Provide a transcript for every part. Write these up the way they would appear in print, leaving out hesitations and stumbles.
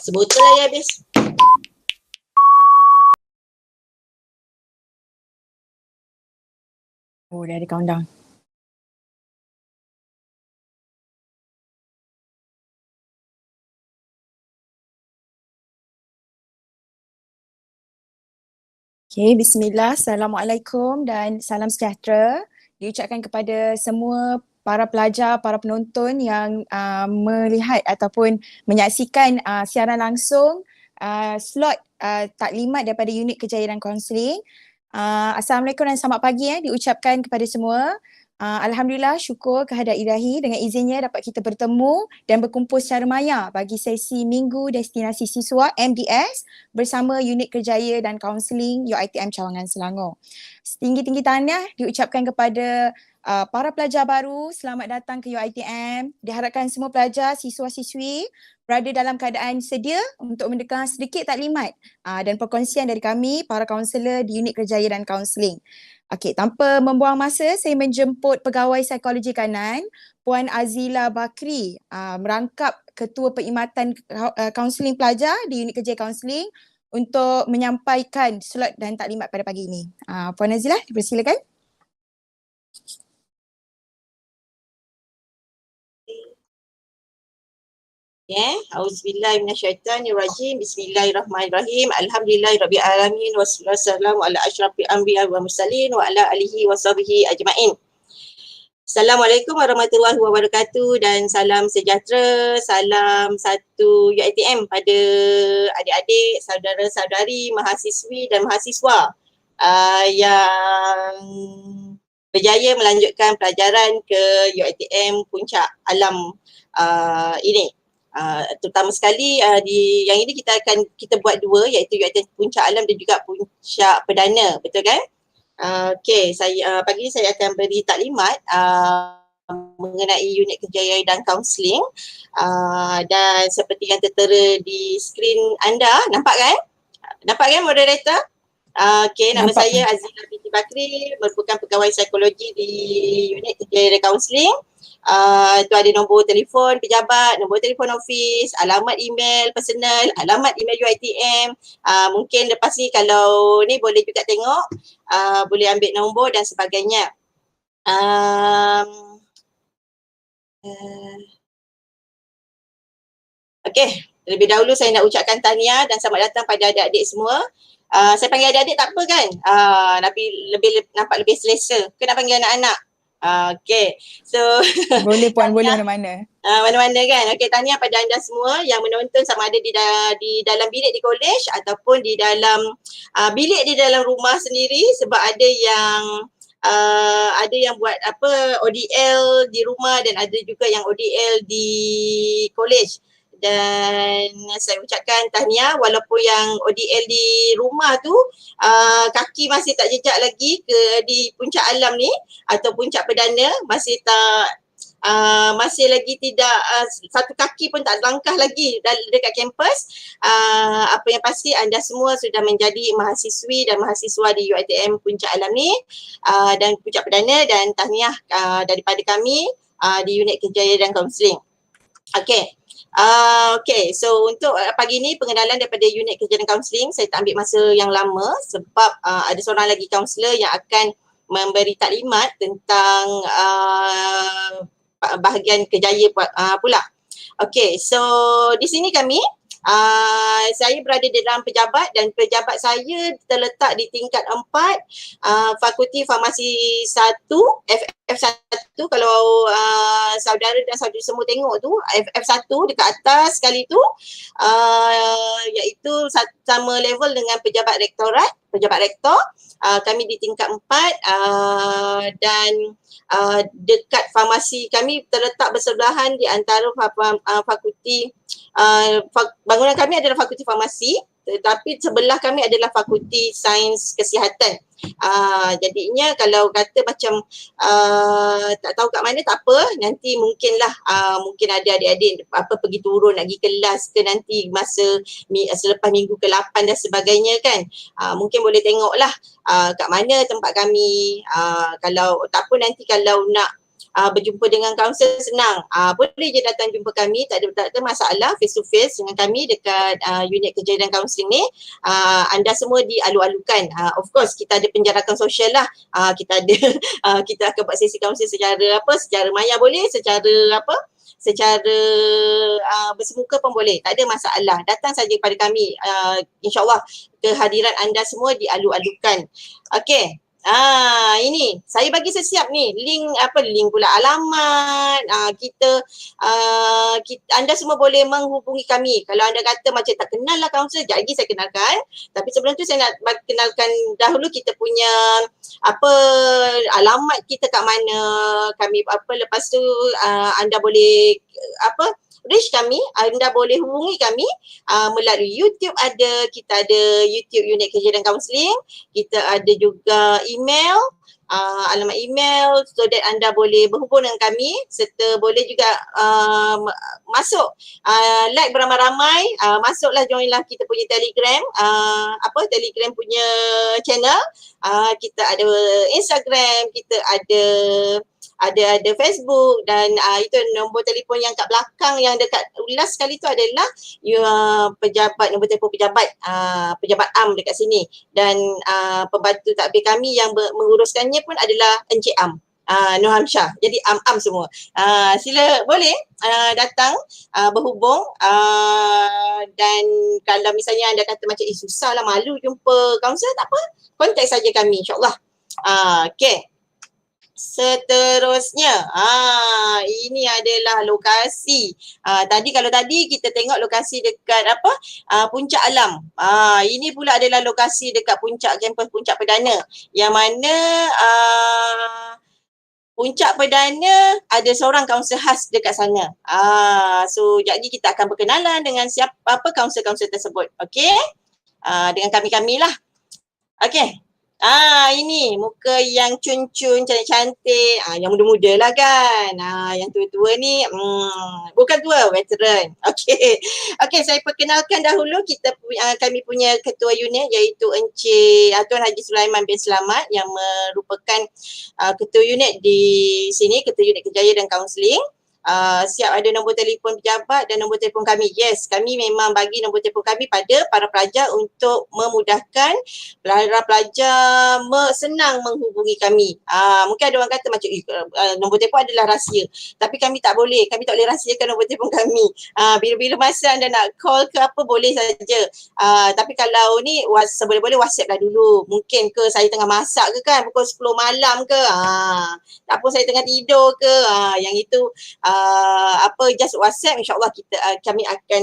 Sebotol lah ya habis. Oh, dah ada countdown. Okay, bismillah, assalamualaikum dan salam sejahtera diucapkan kepada semua para pelajar, para penonton yang melihat ataupun menyaksikan siaran langsung slot taklimat daripada unit kejayaan dan kaunseling. Assalamualaikum dan selamat pagi diucapkan kepada semua. Alhamdulillah, syukur kehadrat ilahi dengan izinnya dapat kita bertemu dan berkumpul secara maya bagi sesi Minggu Destinasi Siswa MDS bersama Unit Kerjaya dan Kaunseling UiTM Cawangan Selangor. Setinggi-tinggi tahniah diucapkan kepada para pelajar baru, selamat datang ke UiTM. Diharapkan semua pelajar, siswa-siswi berada dalam keadaan sedia untuk mendengar sedikit taklimat dan perkongsian dari kami, para kaunselor di Unit Kerjaya dan Kaunseling. Okey, tanpa membuang masa, saya menjemput Pegawai Psikologi Kanan, Puan Azila Bakri, merangkap Ketua Perkhidmatan Kaunseling Pelajar di Unit Kerjaya Kaunseling untuk menyampaikan slot dan taklimat pada pagi ini. Puan Azila, dipersilakan. Auzubillahi minasyaitanirrajim. Bismillahirrahmanirrahim. Alhamdulillahirabbil alamin wassalamu ala asyrafil anbiya wal mursalin wa ala alihi washabihi ajmain. Assalamualaikum warahmatullahi wabarakatuh dan salam sejahtera, salam satu UiTM pada adik-adik, saudara-saudari, mahasiswi dan mahasiswa yang berjaya melanjutkan pelajaran ke UiTM Puncak Alam ini. Terutama sekali di yang ini kita buat dua, iaitu UiTM Puncak Alam dan juga Puncak Perdana, betul kan? Okey, saya pagi ini saya akan beri taklimat mengenai unit kejayaan dan kaunseling dan seperti yang tertera di skrin anda, nampak kan? Nampak kan moderator? Okey, nama saya Azila binti Bakri, merupakan pegawai psikologi di unit kejayaan dan kaunseling. Tu ada nombor telefon pejabat, nombor telefon office, alamat email personal, alamat email UiTM. Mungkin lepas ni kalau ni boleh juga tengok, boleh ambil nombor dan sebagainya. Okey, terlebih dahulu saya nak ucapkan tahniah dan selamat datang pada adik-adik semua. Saya panggil adik-adik tak apa kan? Tapi nampak lebih selesa. Kena panggil anak-anak. Okey, so boleh Puan, boleh mana-mana. Mana-mana kan. Okey, tahniah pada anda semua yang menonton sama ada di dalam bilik di kolej ataupun di dalam bilik di dalam rumah sendiri, sebab ada yang buat ODL di rumah dan ada juga yang ODL di kolej. Dan saya ucapkan tahniah walaupun yang ODL di rumah tu kaki masih tak jejak lagi di puncak alam ni atau puncak perdana, masih lagi tidak satu kaki pun tak langkah lagi dekat kampus. Apa yang pasti anda semua sudah menjadi mahasiswi dan mahasiswa di UiTM Puncak Alam ni dan puncak perdana, dan tahniah daripada kami di unit kejayaan dan kaunseling. Okey. Okay, so untuk pagi ni pengenalan daripada unit kerja dan kaunseling, saya tak ambil masa yang lama sebab ada seorang lagi kaunselor yang akan memberi taklimat tentang bahagian kerjaya pula. Okay, so di sini kami, saya berada di dalam pejabat dan pejabat saya terletak di tingkat 4 Fakulti Farmasi 1, FF1. Kalau saudara dan saudari semua tengok tu, FF1 dekat atas sekali tu, iaitu sama level dengan pejabat rektorat, pejabat rektor. Kami di tingkat 4 dan dekat farmasi kami terletak bersebelahan di antara fakulti. Bangunan kami adalah fakulti farmasi, tetapi sebelah kami adalah fakulti sains kesihatan. Jadinya kalau kata macam tak tahu kat mana, tak apa, nanti mungkin ada adik-adik pergi turun nak pergi kelas ke nanti masa selepas minggu ke-8 dan sebagainya kan. Mungkin boleh tengoklah kat mana tempat kami. Kalau tak apa, nanti kalau nak berjumpa dengan kaunselor senang. Boleh je datang jumpa kami, tak ada masalah, face to face dengan kami dekat unit kerja dan kaunseling ni. Anda semua dialu-alukan. Of course kita ada penjarakan sosial lah. Kita ada kita akan buat sesi kaunseling secara maya boleh, secara bersemuka pun boleh, tak ada masalah. Datang saja kepada kami. InsyaAllah kehadiran anda semua dialu-alukan. Okey. Ini saya bagi sesiap ni link pula alamat. Anda semua boleh menghubungi kami. Kalau anda kata macam tak kenal lah kaunselor, sekejap lagi saya kenalkan. Tapi sebelum tu saya nak kenalkan dahulu kita punya alamat kita kat mana. Kami lepas tu anda boleh reach kami, anda boleh hubungi kami melalui YouTube kita ada YouTube unit kerja dan kaunseling, kita ada juga email, alamat email so that anda boleh berhubung dengan kami serta boleh juga masuk like beramai-ramai, masuklah joinlah kita punya Telegram, Telegram punya channel, kita ada Instagram, kita ada Facebook dan itu nombor telefon yang kat belakang yang dekat last sekali tu adalah nombor telefon pejabat AM dekat sini dan pembantu takbir kami yang menguruskannya pun adalah Encik Am. Nur Hamsyah. Jadi am semua. Sila boleh datang berhubung dan kalau misalnya anda kata macam susah lah, malu jumpa kaunselor, tak apa, kontak saja kami insyaAllah. Okay. Seterusnya, ini adalah lokasi. Kalau tadi kita tengok lokasi dekat Puncak Alam. Ini pula adalah lokasi dekat kampus Puncak Perdana yang mana Puncak Perdana ada seorang kaunselor khas dekat sana. So jadi kita akan berkenalan dengan kaunselor-kaunselor tersebut. Okey? Dengan kami-kami lah. Okey. Ini muka yang cun-cun, cantik-cantik, yang muda-muda lah kan. Yang tua-tua ni bukan tua, veteran. Okey, saya perkenalkan dahulu kami punya ketua unit iaitu Encik Tuan Haji Sulaiman bin Selamat yang merupakan ketua unit di sini, ketua unit kerjaya dan kaunseling. Siap ada nombor telefon pejabat dan nombor telefon kami. Yes, kami memang bagi nombor telefon kami pada para pelajar untuk memudahkan para pelajar senang menghubungi kami. Mungkin ada orang kata macam nombor telefon adalah rahsia. Tapi kami tak boleh rahsiakan nombor telefon kami. Bila-bila masa anda nak call ke apa boleh saja. Tapi kalau ni boleh WhatsApp lah dulu. Mungkin ke saya tengah masak ke kan pukul 10 malam ke. Tak apa saya tengah tidur ke. Yang itu just WhatsApp, insyaAllah kami akan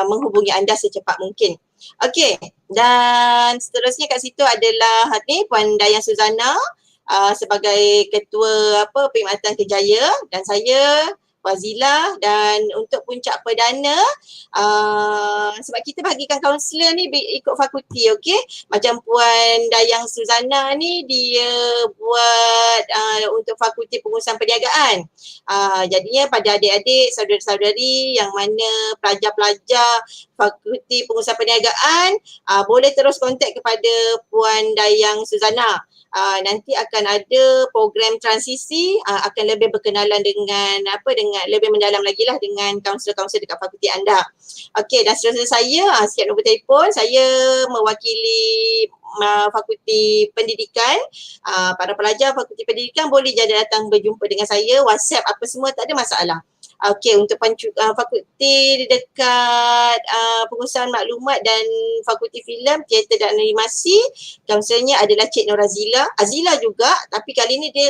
menghubungi anda secepat mungkin. Okey, dan seterusnya kat situ adalah Puan Dayang Suzana sebagai ketua Perkhidmatan Kerjaya dan saya Wazila. Dan untuk Puncak Perdana sebab kita bagikan kaunselor ni ikut fakulti, okey. Macam Puan Dayang Suzana ni dia buat untuk fakulti pengurusan perniagaan. Jadinya pada adik-adik, saudara-saudari yang mana pelajar-pelajar fakulti pengurusan perniagaan boleh terus kontak kepada Puan Dayang Suzana. Nanti akan ada program transisi, akan lebih berkenalan dengan lebih mendalam lagi lah dengan kaunselor-kaunselor dekat fakulti anda. Okey, dan seterusnya saya siap nombor telefon, saya mewakili fakulti pendidikan. Para pelajar fakulti pendidikan boleh jadi datang berjumpa dengan saya, WhatsApp apa semua, tak ada masalah. Okey, untuk fakulti dekat pengurusan maklumat dan fakulti filem, teater dan animasi, kaunselornya adalah Cik Nur Razila. Azila juga, tapi kali ni dia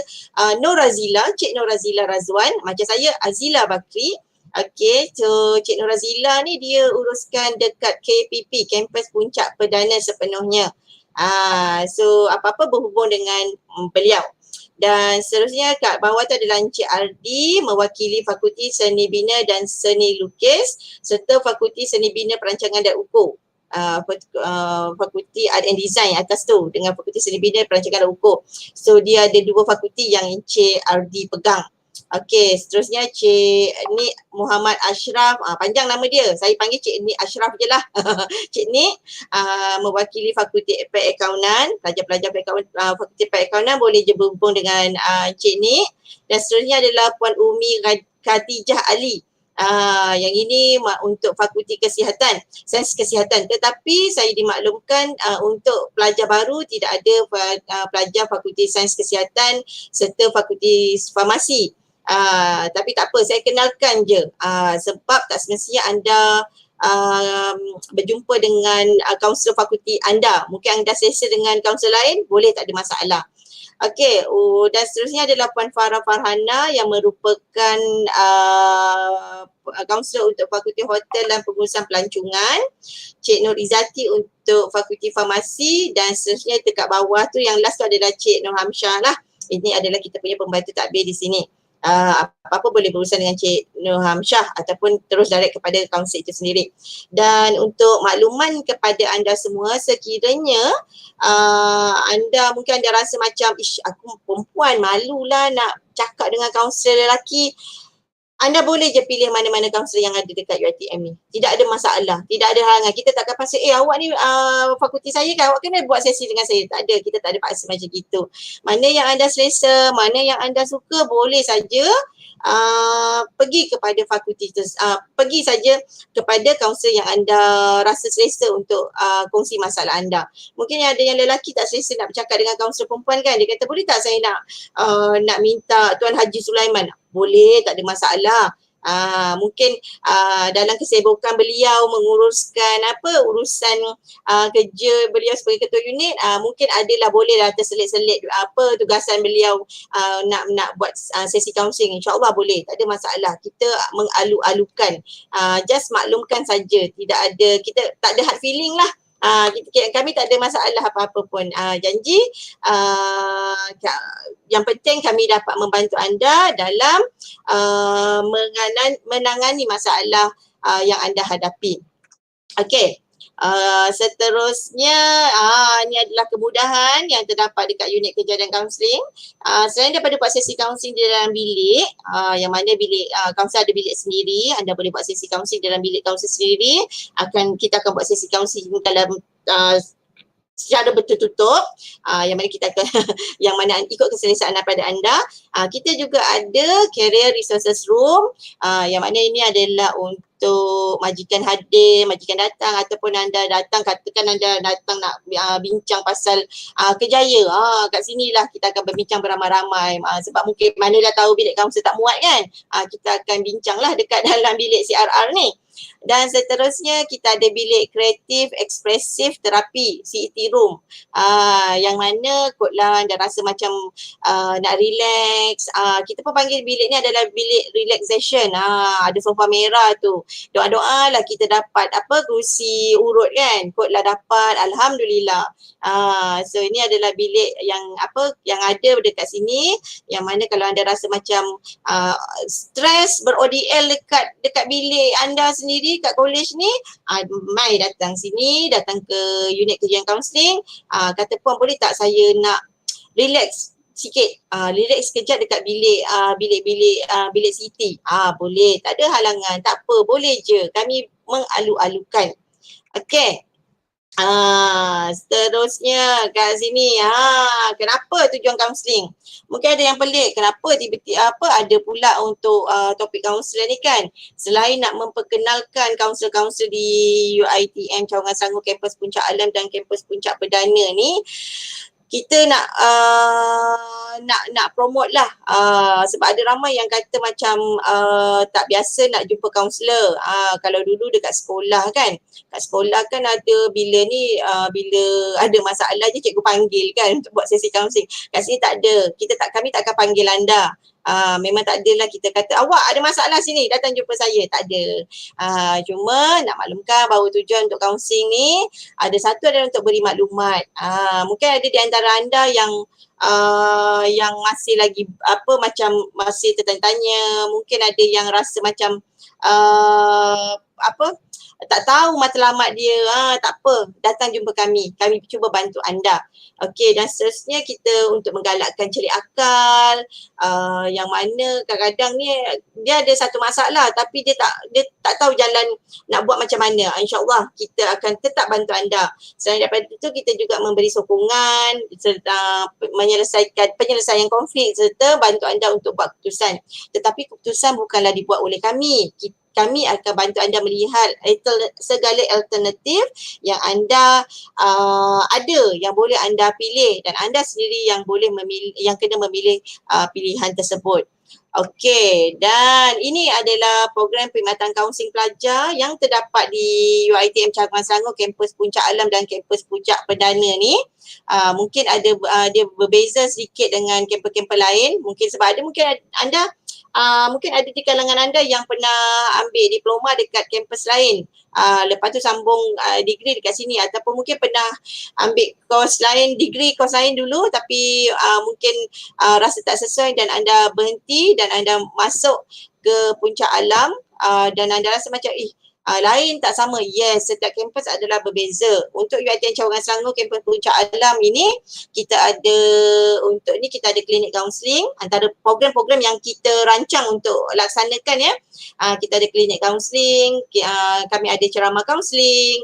Nur Razila, Cik Nur Razila Razwan. Macam saya Azila Bakri. Okey, so Cik Nur Razila ni dia uruskan dekat KPP, Kampus Puncak Perdana sepenuhnya. So apa-apa berhubung dengan beliau. Dan seterusnya kat bawah tu adalah Encik Ardi mewakili Fakulti Seni Bina dan Seni Lukis serta Fakulti Seni Bina Perancangan dan Ukur. Fakulti Art and Design atas tu dengan Fakulti Seni Bina Perancangan dan Ukur. So dia ada dua fakulti yang Encik Ardi pegang. Okey, seterusnya Cik Ni Muhammad Ashraf, panjang nama dia. Saya panggil Cik Ni Ashraf je lah. Cik Ni mewakili Fakulti Perakaunan, pelajar-pelajar Fakulti Perakaunan boleh je berhubung dengan Cik Ni. Dan seterusnya adalah Puan Umi Khatijah Ali. Yang ini untuk Fakulti Kesihatan, Sains Kesihatan. Tetapi saya dimaklumkan untuk pelajar baru tidak ada pelajar Fakulti Sains Kesihatan serta Fakulti Farmasi. Tapi tak apa, saya kenalkan je sebab tak semestinya anda berjumpa dengan kaunselor fakulti anda. Mungkin anda selesa dengan kaunselor lain, boleh, tak ada masalah. Okey, dan seterusnya adalah Puan Farah Farhana yang merupakan kaunselor untuk Fakulti Hotel dan Pengurusan Pelancongan. Cik Nur Izati untuk Fakulti Farmasi, dan seterusnya dekat bawah tu yang last tu adalah Cik Nur Hamsyah lah. Ini adalah kita punya pembantu takbir di sini. Apa-apa boleh berurusan dengan Cik Nur Hamsyah ataupun terus direct kepada kaunselor itu sendiri. Dan untuk makluman kepada anda semua, sekiranya anda mungkin anda rasa macam aku perempuan malulah nak cakap dengan kaunselor lelaki, anda boleh je pilih mana-mana kaunselor yang ada dekat UiTM ni. Tidak ada masalah, tidak ada halangan. Kita takkan paksa, awak ni fakulti saya kan, awak kena buat sesi dengan saya. Tak ada, kita tak ada paksa macam gitu. Mana yang anda selesa, mana yang anda suka, boleh saja pergi kepada fakulti pergi saja kepada kaunselor yang anda rasa selesa untuk kongsi masalah anda. Mungkin ada yang lelaki tak selesa nak bercakap dengan kaunselor perempuan kan, dia kata boleh tak saya nak minta Tuan Haji Sulaiman. Boleh, tak ada masalah. Mungkin dalam kesibukan beliau menguruskan urusan kerja beliau sebagai ketua unit, mungkin adalah bolehlah terselit-selit tugasan beliau nak buat sesi kaunseling. InsyaAllah boleh, tak ada masalah. Kita mengalu-alukan, just maklumkan saja, kita tak ada hard feeling lah. Kami tak ada masalah apa-apa pun. Janji yang penting kami dapat membantu anda dalam menangani masalah yang anda hadapi. Okey. Seterusnya ini adalah kemudahan yang terdapat dekat unit kerja dan kaunseling. Selain daripada buat sesi kaunseling di dalam bilik, yang mana bilik kaunselor ada bilik sendiri, anda boleh buat sesi kaunseling dalam bilik kaunselor sendiri. Kita akan buat sesi kaunseling dalam secara bertutup, yang mana kita akan yang mana ikut keselesaan daripada anda. Kita juga ada career resources room, yang mana ini adalah untuk majikan hadir, majikan datang, ataupun anda datang, katakan anda datang nak bincang pasal kerjaya, kat sinilah kita akan berbincang beramai-ramai, sebab mungkin mana dah tahu bilik kaunselor tak muat kan, kita akan bincanglah dekat dalam bilik CRR ni. Dan seterusnya kita ada bilik kreatif ekspresif terapi, CET room, yang mana kotlah anda rasa macam nak relax, kita pun panggil bilik ni adalah bilik relaxation. Ada sofa merah tu, doa-doa lah kita dapat kerusi urut kan, kotlah dapat, alhamdulillah. So ini adalah bilik yang ada dekat sini, yang mana kalau anda rasa macam stres ber-ODL dekat bilik anda sendiri kat college ni, mai datang sini, datang ke unit kajian kaunseling, kata puan boleh tak saya nak relax sikit, relax sekejap dekat bilik Siti. Boleh, tak ada halangan, tak apa, boleh je, kami mengalu-alukan. Okey. Seterusnya kat sini, kenapa tujuan kaunseling? Mungkin ada yang pelik, kenapa tiba-tiba ada pula untuk topik kaunselor ni kan? Selain nak memperkenalkan kaunselor-kaunselor di UiTM Cawangan Sanggup kampus Puncak Alam dan kampus Puncak Perdana ni, kita nak promote lah, sebab ada ramai yang kata macam tak biasa nak jumpa kaunselor. Kalau dulu dekat sekolah kan, kat sekolah kan ada bila ada masalah je cikgu panggil kan untuk buat sesi kaunseling. Kat sini tak ada, kami tak akan panggil anda. Memang tak adalah kita kata awak ada masalah sini datang jumpa saya, tak ada. Cuma nak maklumkan bahawa tujuan untuk kaunseling ni ada satu adalah untuk beri maklumat. Mungkin ada di antara anda yang masih lagi macam masih tertanya-tanya, mungkin ada yang rasa macam tak tahu matlamat dia, tak apa, datang jumpa kami cuba bantu anda. Okey, dan seterusnya kita untuk menggalakkan celik akal, yang mana kadang-kadang ni dia ada satu masalah tapi dia tak tahu jalan nak buat macam mana. InsyaAllah kita akan tetap bantu anda. Selain daripada itu, kita juga memberi sokongan serta penyelesaian konflik serta bantu anda untuk buat keputusan. Tetapi keputusan bukanlah dibuat oleh kami. Kami akan bantu anda melihat segala alternatif yang anda ada, yang boleh anda pilih, dan anda sendiri yang boleh memilih, yang kena memilih pilihan tersebut. Okey, dan ini adalah program perkhidmatan kaunseling pelajar yang terdapat di UiTM Cawangan Selangor, kampus Puncak Alam dan kampus Puncak Perdana ni. Mungkin ada dia berbeza sedikit dengan kampus-kampus lain, mungkin sebab mungkin anda mungkin ada di kalangan anda yang pernah ambil diploma dekat kampus lain, lepas tu sambung degree dekat sini, ataupun mungkin pernah ambil kos lain dulu tapi mungkin rasa tak sesuai dan anda berhenti dan anda masuk ke Puncak Alam, dan anda rasa macam lain tak sama. Yes, setiap kampus adalah berbeza. Untuk UiTM Cawangan Selangor, kampus Puncak Alam ini, kita ada klinik kaunseling. Antara program-program yang kita rancang untuk laksanakan ya, kita ada klinik kaunseling, kami ada ceramah kaunseling,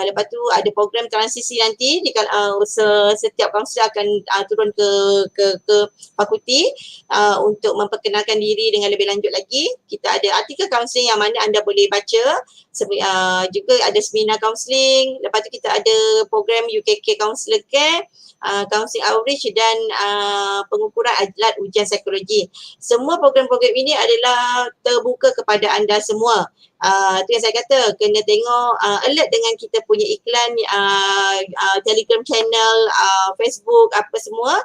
lepas tu ada program transisi nanti setiap kaunselor akan turun ke fakulti untuk memperkenalkan diri dengan lebih lanjut lagi. Kita ada artikel kaunseling yang mana anda boleh baca. Juga ada seminar kaunseling. Lepas tu kita ada program UKK Counselor Care, Counseling Outreach dan pengukuran alat ujian psikologi. Semua program-program ini adalah terbuka kepada anda semua. Tu yang saya kata, kena tengok alert dengan kita punya iklan, Telegram channel, Facebook, apa semua.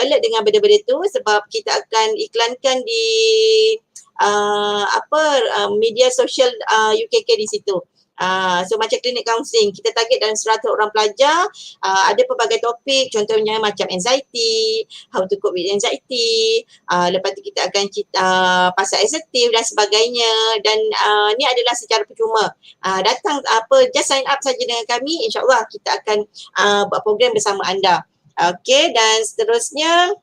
Alert dengan benda-benda tu sebab kita akan iklankan di media sosial UKK di situ. So macam klinik kaunseling, kita target dalam 100 orang pelajar, ada pelbagai topik, contohnya macam anxiety, how to cope with anxiety, lepas tu kita akan pasal asertif dan sebagainya, dan ni adalah secara percuma. Datang just sign up saja dengan kami, insyaAllah kita akan buat program bersama anda. Okey, dan seterusnya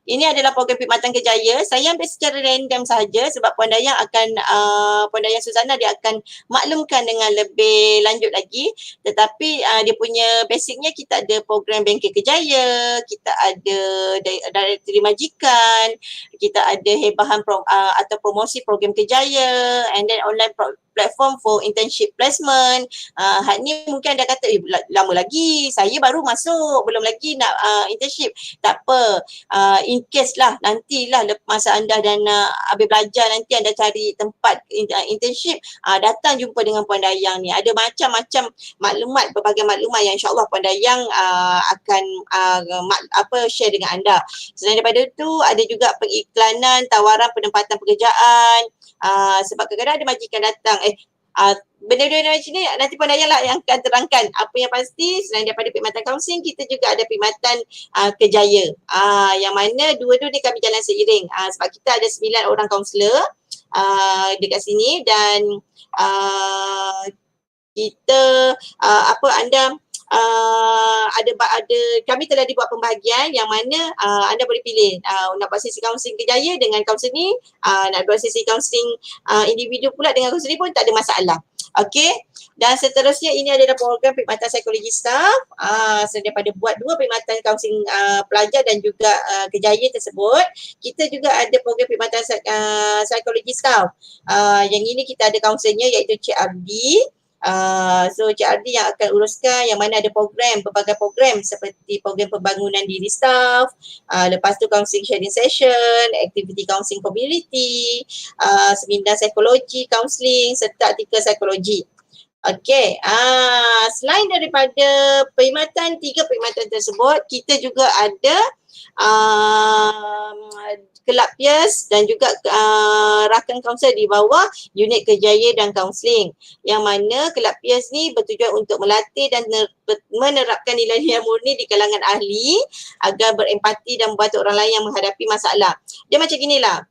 ini adalah program perkhidmatan kerjaya. Saya ambil secara random sahaja sebab Puan Dayang Suzana dia akan maklumkan dengan lebih lanjut lagi. Tetapi dia punya basicnya, kita ada program bengkel kerjaya, kita ada directory majikan, kita ada hebahan atau promosi program kerjaya, and then online platform for internship placement. Hak ni mungkin anda kata lama lagi, saya baru masuk, belum lagi nak internship. Tak apa, in case lah nantilah masa anda dah nak habis belajar, nanti anda cari tempat internship, datang jumpa dengan Puan Dayang ni. Ada macam-macam maklumat, berbagai maklumat yang insyaAllah Puan Dayang akan share dengan anda. Selain daripada itu, ada juga pengiklanan tawaran penempatan pekerjaan, sebab kadang-kadang ada majikan datang, benda-benda macam ni nanti Puan Dayang lah yang akan terangkan. Apa yang pasti, selain daripada perkhidmatan kaunseling, kita juga ada perkhidmatan kerjaya, yang mana dua-dua ni kami jalan seiring, sebab kita ada 9 orang kaunselor dekat sini, dan kita kami telah dibuat pembahagian yang mana anda boleh pilih nak buat sesi kaunseling kerjaya dengan kaunseling, nak buat sesi kaunseling individu pula dengan kaunseling pun tak ada masalah. Okey, dan seterusnya ini adalah program perkhidmatan psikologi staff. Daripada buat 2 perkhidmatan kaunseling pelajar dan juga kerjaya tersebut, kita juga ada program perkhidmatan psikologi staff. Yang ini kita ada kaunselnya iaitu Cik Abdi. So Cik Ardi yang akan uruskan, yang mana ada pelbagai program seperti program pembangunan diri staff, lepas tu counselling sharing session, activity counselling community, seminar psikologi counselling serta artikel psikologi. Okey, selain daripada perkhidmatan, 3 perkhidmatan tersebut, kita juga ada kelab peers dan juga rakan kaunselor di bawah unit kerjaya dan kaunseling, yang mana kelab peers ni bertujuan untuk melatih dan menerapkan nilai-nilai murni di kalangan ahli agar berempati dan membantu orang lain yang menghadapi masalah. Dia macam ginilah,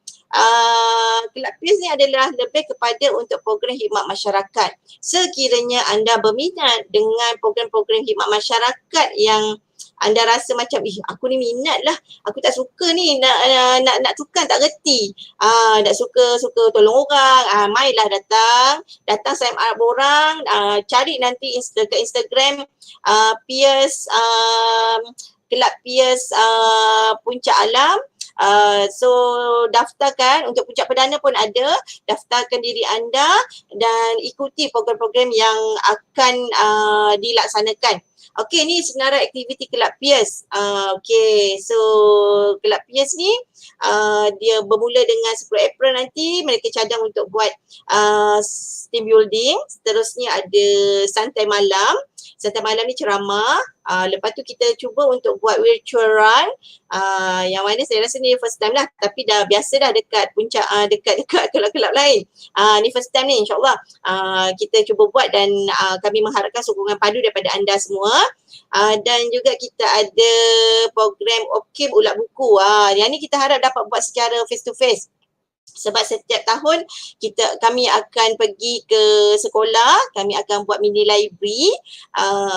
kelab peers ni adalah lebih kepada untuk program khidmat masyarakat. Sekiranya anda berminat dengan program-program khidmat masyarakat yang anda rasa macam, aku ni minat lah, aku tak suka ni nak tukar tak reti, tak suka tolong orang, mainlah datang sign up orang, cari nanti dekat Instagram peers, kelab peers Puncak Alam. So daftarkan untuk puncak perdana pun ada, daftarkan diri anda dan ikuti program-program yang akan dilaksanakan. Okey, ni senarai aktiviti kelab peers. Okey, so kelab peers ni dia bermula dengan 10 April nanti mereka cadang untuk buat team building. Seterusnya ada santai malam. Santai malam ni ceramah. Lepas tu kita cuba untuk buat virtual run. Yang mana saya rasa ni first time lah, tapi dah biasa dah dekat puncak, dekat kelab-kelab lain. Ni first time ni, insyaAllah kita cuba buat dan kami mengharapkan sokongan padu daripada anda semua. Dan juga kita ada program OKIM Ulat Buku. Yang ni kita harap dapat buat secara face to face. Sebab setiap tahun kami akan pergi ke sekolah, kami akan buat mini library,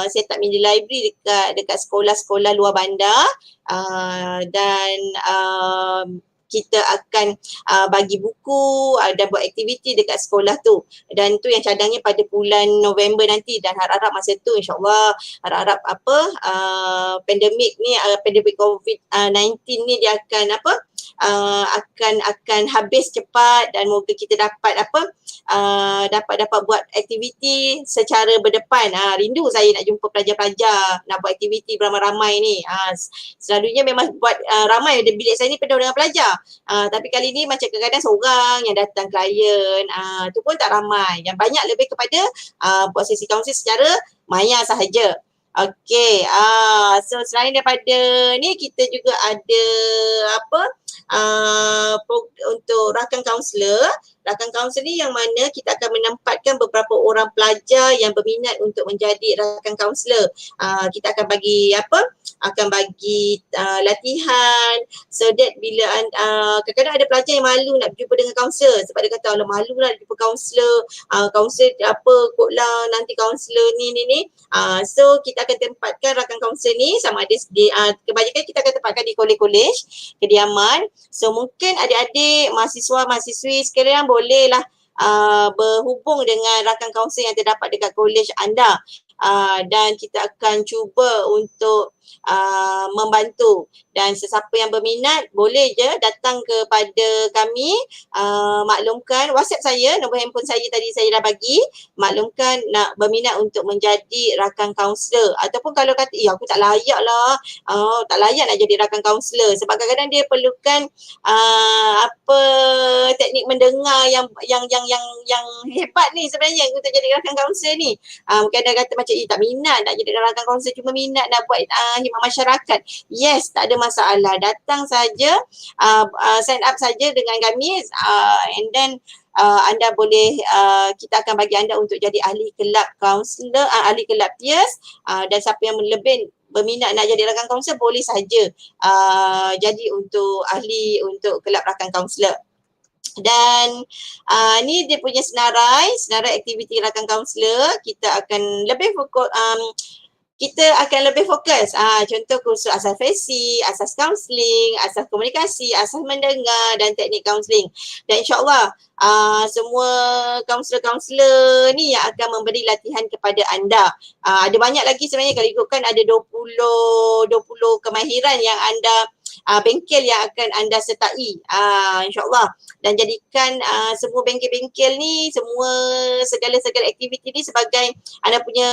set up mini library dekat sekolah-sekolah luar bandar, dan kita akan bagi buku dan buat aktiviti dekat sekolah tu. Dan tu yang cadangnya pada bulan November nanti, dan harap-harap masa tu insyaAllah harap-harap pandemik ni, pandemik COVID-19 ni dia akan akan habis cepat dan moga kita dapat dapat buat aktiviti secara berdepan. Rindu saya nak jumpa pelajar-pelajar, nak buat aktiviti beramai-ramai ni. Selalunya memang buat ramai, ada bilik saya ni penuh dengan pelajar. Tapi kali ni macam kadang-kadang seorang yang datang klien, tu pun tak ramai. Yang banyak lebih kepada buat sesi kaunseling secara maya sahaja. Okey, so selain daripada ni kita juga ada untuk rakan kaunselor. Rakan kaunselor ni yang mana kita akan menempatkan beberapa orang pelajar yang berminat untuk menjadi rakan kaunselor. Kita akan bagi latihan, so that bila kadang-kadang ada pelajar yang malu nak berjumpa dengan kaunselor sebab dia kata, malu lah jumpa kaunselor, kaunselor kot lah nanti kaunselor ni. So kita akan tempatkan rakan kaunselor ni sama ada kebanyakan kita akan tempatkan di kolej-kolej kediaman. So mungkin adik-adik, mahasiswa-mahasiswi sekalian bolehlah berhubung dengan rakan kaunselor yang terdapat dekat kolej anda. Dan kita akan cuba untuk membantu, dan sesiapa yang berminat boleh je datang kepada kami, maklumkan WhatsApp saya, nombor handphone saya tadi saya dah bagi, maklumkan nak berminat untuk menjadi rakan kaunselor, ataupun kalau kata aku tak layak lah, tak layak nak jadi rakan kaunselor sebab kadang-kadang dia perlukan teknik mendengar yang hebat ni sebenarnya untuk jadi rakan kaunselor ni. Mungkin ada kata macam tak minat nak jadi rakan kaunselor, cuma minat nak buat khidmat masyarakat. Yes, tak ada masalah. Datang saja, sign up saja dengan kami, and then anda boleh, kita akan bagi anda untuk jadi ahli kelab kaunselor, ahli kelab peers, dan siapa yang lebih berminat nak jadi rakan kaunselor boleh saja jadi untuk ahli untuk kelab rakan kaunselor. Dan ni dia punya senarai aktiviti rakan kaunselor. Kita akan lebih fokus, contoh kursus asas fesi, asas kaunseling, asas komunikasi, asas mendengar dan teknik kaunseling. Dan insyaAllah semua kaunselor-kaunselor ni yang akan memberi latihan kepada anda. Ada banyak lagi sebenarnya, kalau ikutkan ada 20 kemahiran yang anda bengkel yang akan anda sertai, insyaAllah. Dan jadikan semua bengkel-bengkel ni, segala-segala aktiviti ni sebagai anda punya,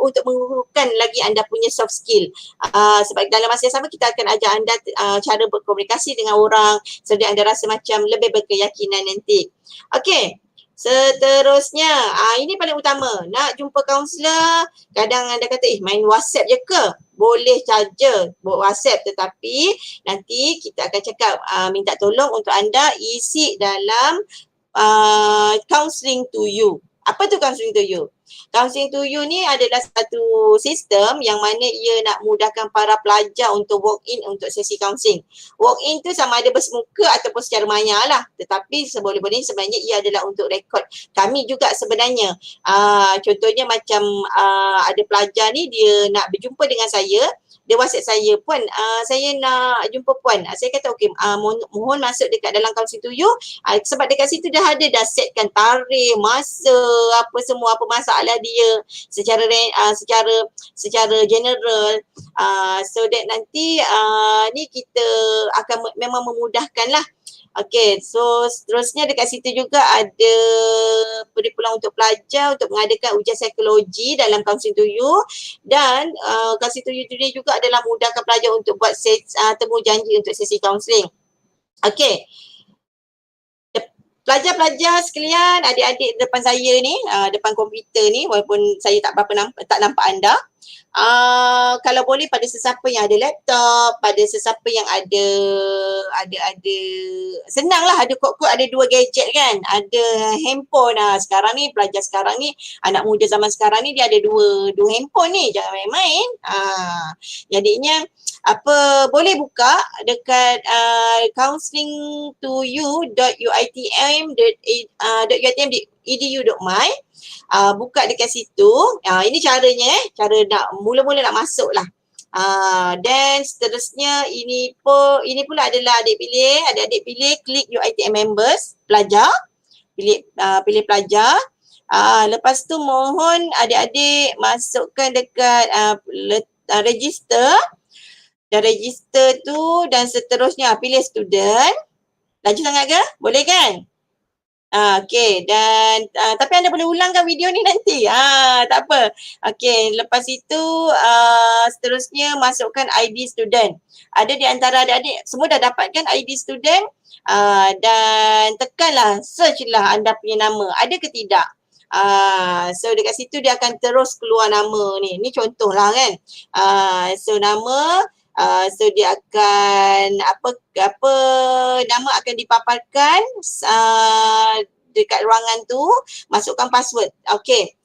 untuk mengukuhkan lagi anda punya soft skill. Sebab dalam masa yang sama kita akan ajar anda cara berkomunikasi dengan orang, so anda rasa macam lebih berkeyakinan nanti. Okey. Seterusnya, ini paling utama. Nak jumpa kaunselor, kadang anda kata, main WhatsApp je ke? Boleh saja buat WhatsApp, tetapi nanti kita akan cakap, minta tolong untuk anda isi dalam counselling to you. Apa tu counselling to you? Counselling to You ni adalah satu sistem yang mana ia nak mudahkan para pelajar untuk walk in untuk sesi counselling. Walk in tu sama ada bersemuka ataupun secara maya lah. Tetapi seboleh-boleh sebenarnya ia adalah untuk rekod kami juga sebenarnya. Contohnya macam ada pelajar ni dia nak berjumpa dengan saya, dia WhatsApp saya, "Puan, saya nak jumpa Puan." Saya kata okey, mohon masuk dekat dalam Counselling to You. Sebab dekat situ dah ada, dah setkan tarikh, masa, apa semua, apa masalah dia secara secara general. So that nanti ni kita akan memang memudahkan lah. Okay, so seterusnya dekat situ juga ada beri peluang untuk pelajar untuk mengadakan ujian psikologi dalam Counselling to You, dan Counselling to You ni juga adalah mudahkan pelajar untuk buat temu janji untuk sesi counselling. Okay, pelajar-pelajar sekalian, adik-adik depan saya ni, depan komputer ni, walaupun saya tak nampak anda. Kalau boleh pada sesiapa yang ada laptop, pada sesiapa yang ada senang lah, ada kod-kod, ada 2 gadget kan, ada handphone. Sekarang ni pelajar sekarang ni, anak muda zaman sekarang ni dia ada dua handphone ni, jangan main-main. Jadinya boleh buka dekat counselingtoyou.uitm.edu.my. Buka dekat situ. Ini caranya, cara nak mula-mula nak masuk lah. Dan seterusnya ini pula adalah adik-adik pilih klik UiTM members, pelajar. Pilih pelajar. Lepas tu mohon adik-adik masukkan dekat register. Dan register tu dan seterusnya pilih student. Laju sangat ke? Boleh kan? Okay, dan tapi anda boleh ulangkan video ni nanti. Tak apa. Okay, lepas itu seterusnya masukkan ID student. Ada di antara adik-adik semua dah dapatkan ID student, dan tekanlah, search lah anda punya nama. Ada ke tidak? So dekat situ dia akan terus keluar nama ni. Ni contoh lah kan. So nama, so dia akan apa nama akan dipaparkan dekat ruangan tu, masukkan password. Okey.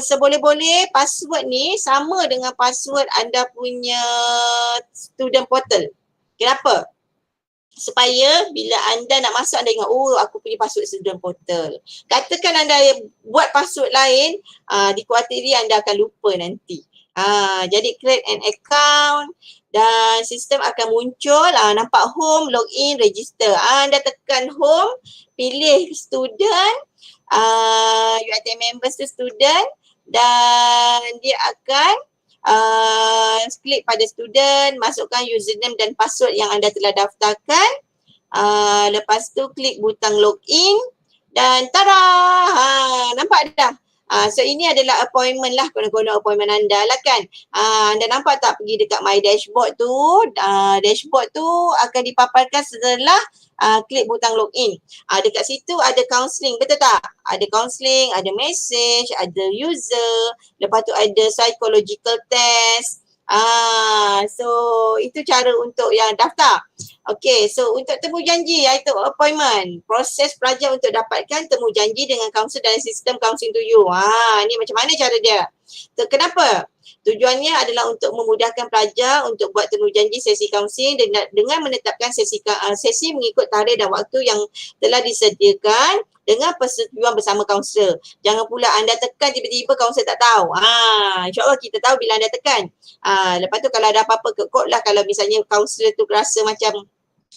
Seboleh-boleh password ni sama dengan password anda punya student portal. Kenapa? Supaya bila anda nak masuk, anda ingat, oh aku punya password student portal. Katakan anda buat password lain, dikhawatiri anda akan lupa nanti. Jadi create an account dan sistem akan muncul, nampak home, login, register. Anda tekan home, pilih student, UiTM members tu student, dan dia akan klik pada student, masukkan username dan password yang anda telah daftarkan. Lepas tu klik butang login dan tada! Nampak dah? So ini adalah appointment lah, konon-konon appointment anda lah kan. Anda nampak tak pergi dekat my dashboard tu, dashboard tu akan dipaparkan setelah klik butang login. Dekat situ ada counselling, betul tak? Ada counselling, ada message, ada user, lepas tu ada psychological test. So itu cara untuk yang daftar. Okay, so untuk temu janji iaitu appointment, proses pelajar untuk dapatkan temu janji dengan kaunselor dalam sistem Counselling to You. Ni macam mana cara dia? So, kenapa? Tujuannya adalah untuk memudahkan pelajar untuk buat temu janji sesi kaunseling dengan menetapkan sesi mengikut tarikh dan waktu yang telah disediakan dengan persetujuan bersama kaunselor. Jangan pula anda tekan tiba-tiba kaunselor tak tahu. InsyaAllah kita tahu bila anda tekan. Lepas tu kalau ada apa-apa kod lah, kalau misalnya kaunselor tu rasa macam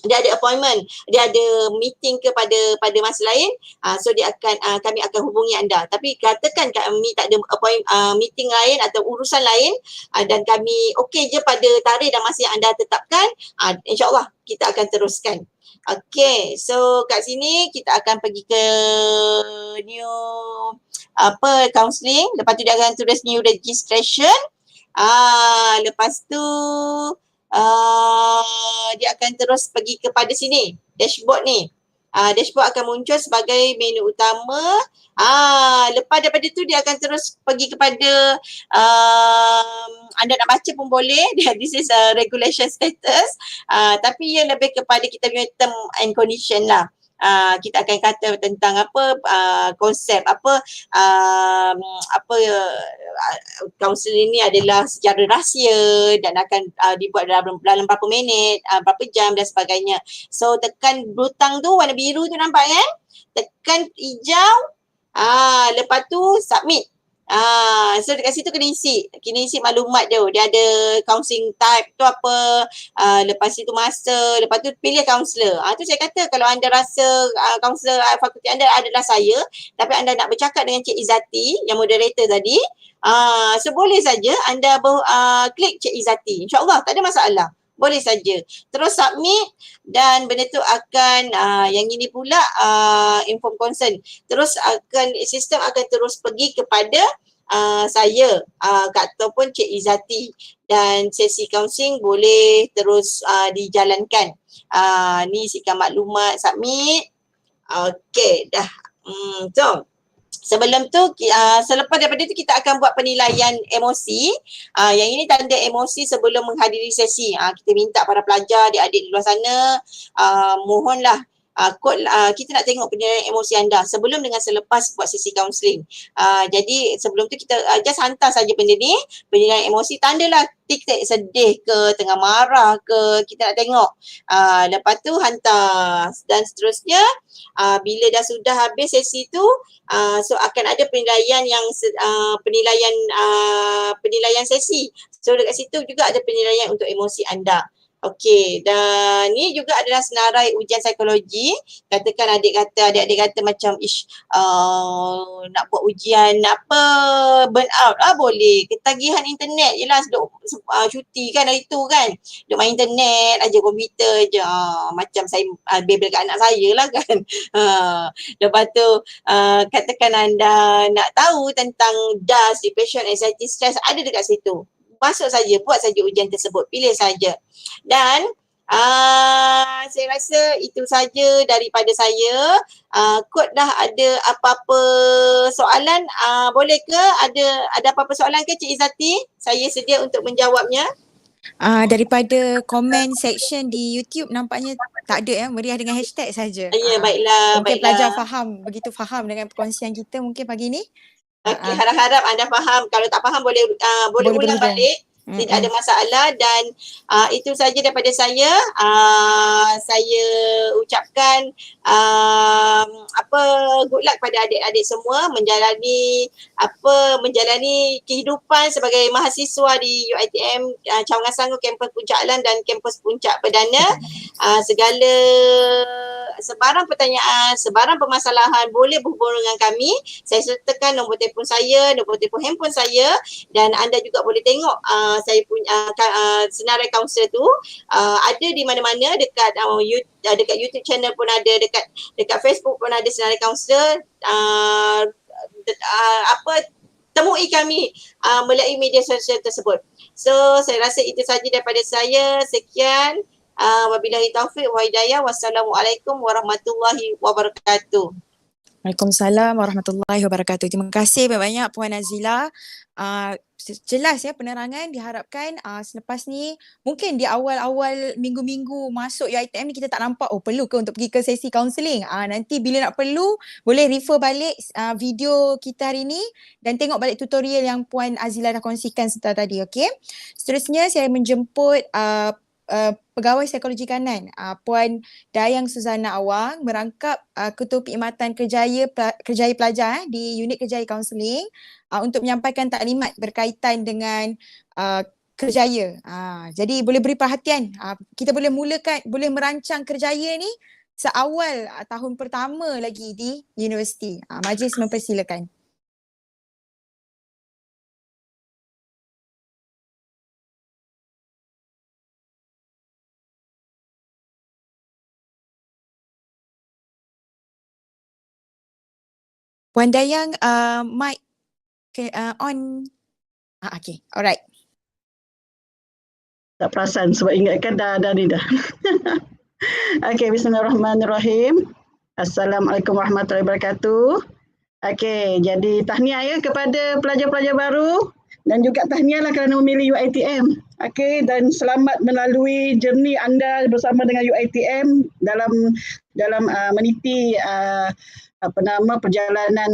dia ada appointment, dia ada meeting ke pada masa lain, so dia akan kami akan hubungi anda. Tapi katakan kami tak ada meeting lain atau urusan lain, dan kami okey je pada tarikh dan masa yang anda tetapkan, insyaAllah kita akan teruskan. Okay, so kat sini kita akan pergi ke new counselling. Lepas tu dia akan tulis new registration. Lepas tu dia akan terus pergi kepada sini, dashboard ni. Dashboard akan muncul sebagai menu utama. Lepas daripada tu dia akan terus pergi kepada anda nak baca pun boleh. This is a regulation status. Tapi ia lebih kepada kita punya term and condition lah. kita akan kata tentang konsep kaunseling ni adalah secara rahsia dan akan dibuat dalam berapa minit, berapa jam dan sebagainya. So tekan butang tu warna biru tu nampak kan? Tekan hijau, lepas tu submit. So dekat situ kena isi maklumat dia. Dia ada counselling type tu apa, lepas itu masa, lepas tu pilih kaunselor. Tu saya kata kalau anda rasa kaunselor fakulti anda adalah saya, tapi anda nak bercakap dengan Cik Izzati yang moderator tadi, so boleh saja anda klik Cik Izzati. InsyaAllah tak ada masalah. Boleh saja. Terus submit dan benda tu akan yang ini pula inform consent. Terus sistem akan terus pergi kepada saya ataupun Cik Izzati dan sesi counselling boleh terus dijalankan. Ni isikan maklumat, submit. Okey, dah. So sebelum tu, selepas daripada tu kita akan buat penilaian emosi. Yang ini tanda emosi sebelum menghadiri sesi. Kita minta para pelajar, adik-adik di luar sana, mohonlah kita nak tengok penilaian emosi anda sebelum dengan selepas buat sesi kaunseling. Jadi sebelum tu kita just hantar saja benda ni, penilaian emosi, tandalah titik sedih ke, tengah marah ke, kita nak tengok. Lepas tu hantar dan seterusnya. Bila dah sudah habis sesi tu, so akan ada penilaian penilaian sesi. So dekat situ juga ada penilaian untuk emosi anda. Okey, dan ni juga adalah senarai ujian psikologi. Katakan adik-adik kata macam nak buat ujian burn out boleh. Ketagihan internet jelah duk cuti kan hari tu kan. Duk main internet aja, komputer je. Macam saya bebel kat anak saya lah kan. Lepas tu katakan anda nak tahu tentang DAS, depression, anxiety, stress, ada dekat situ. Masuk saja, buat saja ujian tersebut, pilih saja. Dan saya rasa itu saja daripada saya. Kod dah ada apa-apa soalan? Boleh ke ada apa-apa soalan ke Cik Izzati? Saya sedia untuk menjawabnya. Daripada komen section di YouTube nampaknya tak ada meriah dengan hashtag saja. Ya, baiklah. Mungkin pelajar begitu faham dengan perkongsian kita mungkin pagi ni. Okey, harap-harap anda faham. Kalau tak faham boleh ulang balik. Tidak ada masalah dan itu saja daripada saya. Saya ucapkan good luck pada adik-adik semua menjalani kehidupan sebagai mahasiswa di UiTM Cawangan Sanggup kampus Puncak Alam dan kampus Puncak Perdana. Segala sebarang pertanyaan, sebarang permasalahan boleh berhubung dengan kami. Saya sertakan nombor telefon saya, nombor telefon handphone saya dan anda juga boleh tengok saya punya senarai kaunselor tu ada di mana-mana dekat YouTube channel pun ada, dekat Facebook pun ada senarai kaunselor. Temui kami melalui media sosial tersebut. So saya rasa itu saja daripada saya. Sekian. Wabillahi taufiq wa hidayah. Wassalamualaikum warahmatullahi wabarakatuh. Waalaikumsalam warahmatullahi wabarakatuh. Terima kasih banyak-banyak Puan Nazila. Jelas penerangan diharapkan selepas ni mungkin di awal-awal minggu-minggu masuk UiTM ni kita tak nampak perlu ke untuk pergi ke sesi kaunseling. Nanti bila nak perlu boleh refer balik video kita hari ni dan tengok balik tutorial yang Puan Azila dah kongsikan sebentar tadi, okey. Seterusnya saya menjemput Pegawai Psikologi Kanan Puan Dayang Suzana Awang merangkap Ketua Perkhidmatan Kerjaya Pelajar di Unit Kerjaya Kaunseling untuk menyampaikan taklimat berkaitan dengan kerjaya. Jadi boleh beri perhatian, kita boleh merancang kerjaya ni seawal tahun pertama lagi di universiti. Majlis mempersilakan. Puan Dayang, mic on. Okay, alright. Tak perasan sebab ingatkan dah ni dah. Okey, bismillahirrahmanirrahim. Assalamualaikum warahmatullahi wabarakatuh. Okey, jadi tahniah kepada pelajar-pelajar baru dan juga tahniahlah kerana memilih UiTM. Okey, dan selamat melalui journey anda bersama dengan UiTM dalam meniti perjalanan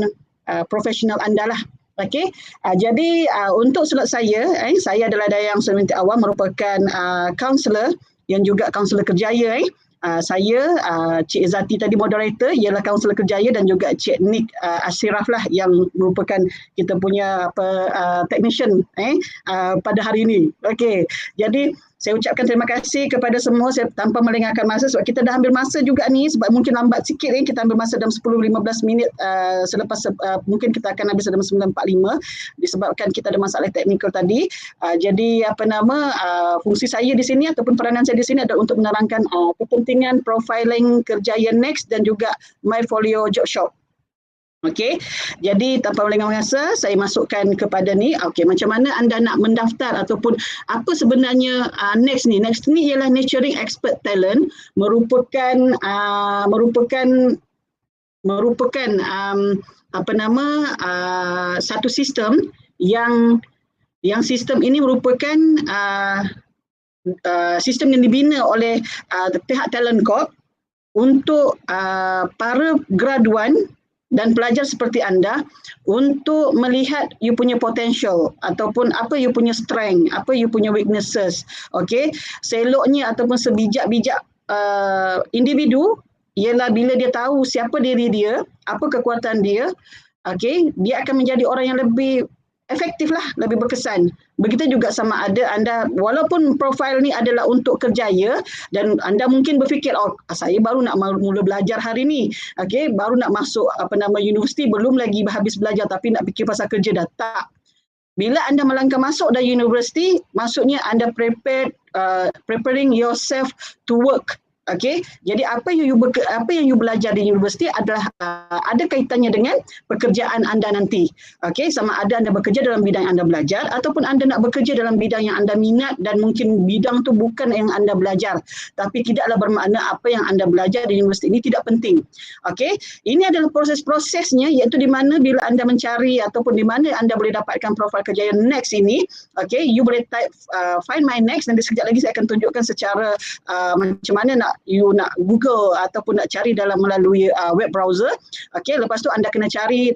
profesional anda lah. Okey, jadi untuk slot saya adalah Dayang Suminti Awam, merupakan kaunselor yang juga kaunselor kerjaya. Saya, Cik Izzati tadi moderator, ialah kaunselor kerjaya, dan juga Cik Nick Ashraf lah yang merupakan kita punya technician pada hari ini. Okey, jadi saya ucapkan terima kasih kepada semua. Saya tanpa melengahkan masa sebab kita dah ambil masa juga ni, sebab mungkin lambat sikit kita ambil masa dalam 10-15 minit selepas mungkin kita akan habis dalam 9.45 disebabkan kita ada masalah teknikal tadi. Jadi fungsi saya di sini ataupun peranan saya di sini adalah untuk menerangkan kepentingan profiling kerjaya Next dan juga MyFolio Job Shop. Okey, jadi tanpa melengahkan masa, saya masukkan kepada ni. Okey, macam mana anda nak mendaftar ataupun apa sebenarnya Next ni? Next ni ialah Nurturing Expert Talent, merupakan satu sistem yang sistem ini merupakan sistem yang dibina oleh pihak Talent Corp untuk para graduan dan pelajar seperti anda untuk melihat you punya potential ataupun apa you punya strength, apa you punya weaknesses. Okey, seloknya ataupun sebijak-bijak individu ialah bila dia tahu siapa diri dia, apa kekuatan dia, okey, dia akan menjadi orang yang lebih efektif lah, lebih berkesan. Begitu juga sama ada anda, walaupun profil ni adalah untuk kerjaya dan anda mungkin berfikir, oh saya baru nak mula belajar hari ni, okey, baru nak masuk universiti, belum lagi habis belajar tapi nak fikir pasal kerja dah. Tak. Bila anda melangkah masuk dari universiti, maksudnya anda preparing yourself to work. Okey, jadi apa yang you belajar di universiti adalah ada kaitannya dengan pekerjaan anda nanti. Okey, sama ada anda bekerja dalam bidang yang anda belajar ataupun anda nak bekerja dalam bidang yang anda minat dan mungkin bidang tu bukan yang anda belajar. Tapi tidaklah bermakna apa yang anda belajar di universiti ini tidak penting. Okey, ini adalah proses-prosesnya, iaitu di mana bila anda mencari ataupun di mana anda boleh dapatkan profil kerjaya Next ini. Okey, you boleh type find my Next, nanti sekejap lagi saya akan tunjukkan secara macam mana you nak Google ataupun nak cari melalui web browser. Okey, lepas tu anda kena cari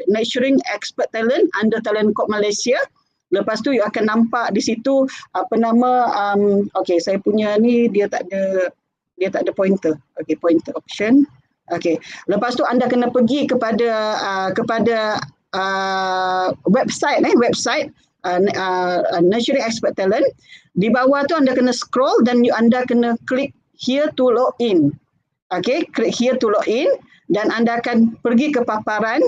Nurturing Expert Talent under Talent Corp Malaysia. Lepas tu you akan nampak di situ okey, saya punya ni dia tak ada pointer. Okey, pointer option. Okey, lepas tu anda kena pergi kepada website Nurturing Expert Talent. Di bawah tu anda kena scroll dan anda kena klik here to log in. Okey, klik here to log in dan anda akan pergi ke paparan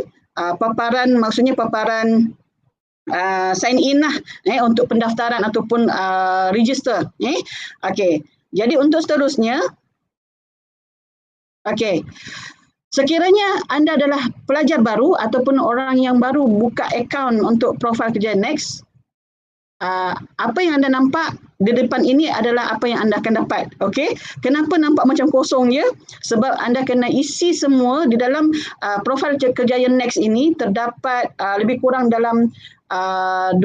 maksudnya paparan sign in lah untuk pendaftaran ataupun register. Okey, jadi untuk seterusnya, okey, sekiranya anda adalah pelajar baru ataupun orang yang baru buka akaun untuk profil kerja Next, apa yang anda nampak di depan ini adalah apa yang anda akan dapat. Okey, kenapa nampak macam kosong ya? Sebab anda kena isi semua di dalam profil kerjaya Next ini. Terdapat lebih kurang dalam 200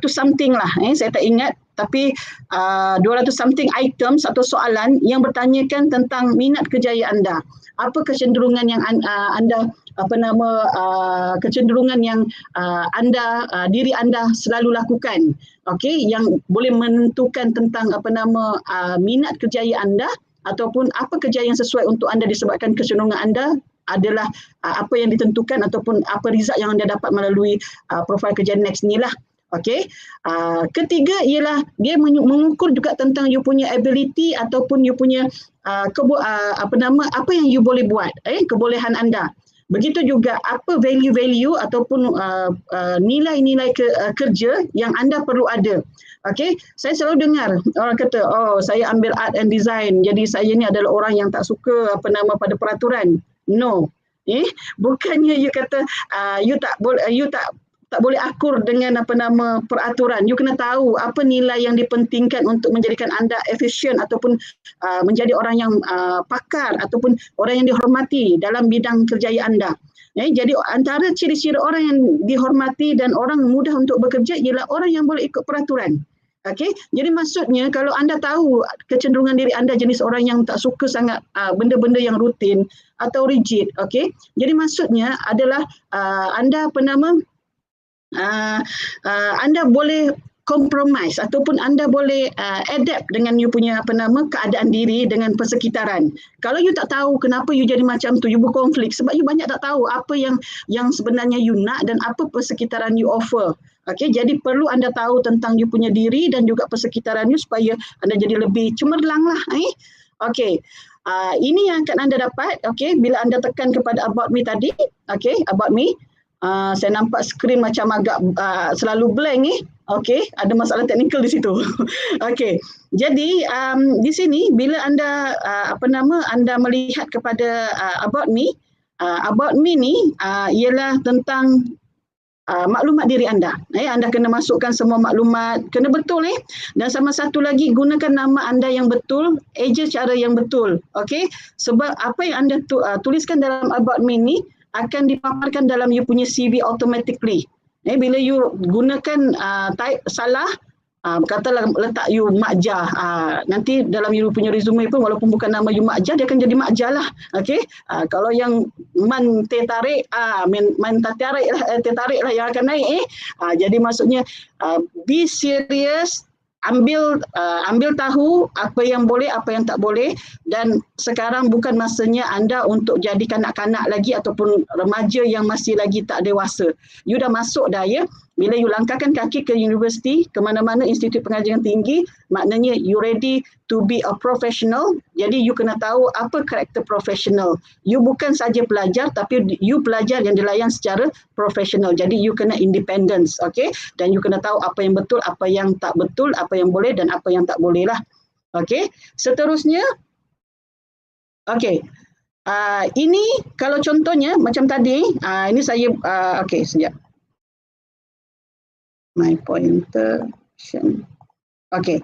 something lah, saya tak ingat, tapi 200 something items atau soalan yang bertanyakan tentang minat kerjaya anda. Apa kecenderungan yang anda kecenderungan yang diri anda selalu lakukan, okey, yang boleh menentukan tentang minat kerjaya anda ataupun apa kerja yang sesuai untuk anda disebabkan kecenderungan anda adalah apa yang ditentukan ataupun apa result yang anda dapat melalui profil kerja Next ni lah. Okey. Ketiga ialah dia mengukur juga tentang you punya ability ataupun you punya apa yang you boleh buat, kebolehan anda. Begitu juga apa value-value ataupun nilai-nilai kerja yang anda perlu ada. Okey, saya selalu dengar orang kata, oh saya ambil art and design, jadi saya ni adalah orang yang tak suka pada peraturan. No. Bukannya you kata you tak boleh akur dengan peraturan. You kena tahu apa nilai yang dipentingkan untuk menjadikan anda efisien ataupun menjadi orang yang pakar ataupun orang yang dihormati dalam bidang kerjaya anda. Jadi antara ciri-ciri orang yang dihormati dan orang mudah untuk bekerja ialah orang yang boleh ikut peraturan. Okey, jadi maksudnya kalau anda tahu kecenderungan diri anda jenis orang yang tak suka sangat benda-benda yang rutin atau rigid, okey. Jadi maksudnya adalah anda anda boleh compromise ataupun anda boleh adapt dengan you punya keadaan diri dengan persekitaran. Kalau you tak tahu kenapa you jadi macam tu, you berkonflik sebab you banyak tak tahu apa yang sebenarnya you nak dan apa persekitaran you offer. Okey, jadi perlu anda tahu tentang you punya diri dan juga persekitaran you supaya anda jadi lebih cemerlang lah. Okey. Ini yang akan anda dapat, okey, bila anda tekan kepada about me tadi, okey, about me. Saya nampak skrin macam agak selalu blank ni. Okey, ada masalah teknikal di situ. Okey. Jadi di sini bila anda anda melihat kepada about me ni ialah tentang maklumat diri anda. Anda kena masukkan semua maklumat, kena betul dan sama satu lagi gunakan nama anda yang betul, eja cara yang betul. Okey? Sebab apa yang anda tuliskan dalam about me ni akan dipaparkan dalam you punya CV automatically. Bila you gunakan type salah, katalah letak you Mak Jah, nanti dalam you punya resume pun walaupun bukan nama you Mak Jah, dia akan jadi Mak Jah lah. Okey? Kalau yang man teh tarik, teh tarik lah yang akan naik. Jadi maksudnya be serious. Ambil tahu apa yang boleh, apa yang tak boleh, dan sekarang bukan masanya anda untuk jadi kanak-kanak lagi ataupun remaja yang masih lagi tak dewasa. You dah masuk dah ya. Bila you langkahkan kaki ke universiti, ke mana-mana institut pengajian tinggi, maknanya you ready to be a professional. Jadi you kena tahu apa karakter professional. You bukan saja pelajar tapi you pelajar yang dilayan secara profesional. Jadi you kena independence, okey? Dan you kena tahu apa yang betul, apa yang tak betul, apa yang boleh dan apa yang tak boleh lah. Okey? Seterusnya, okey. Ini kalau contohnya macam tadi, ini saya okey, sekejap. My pointer. Okey.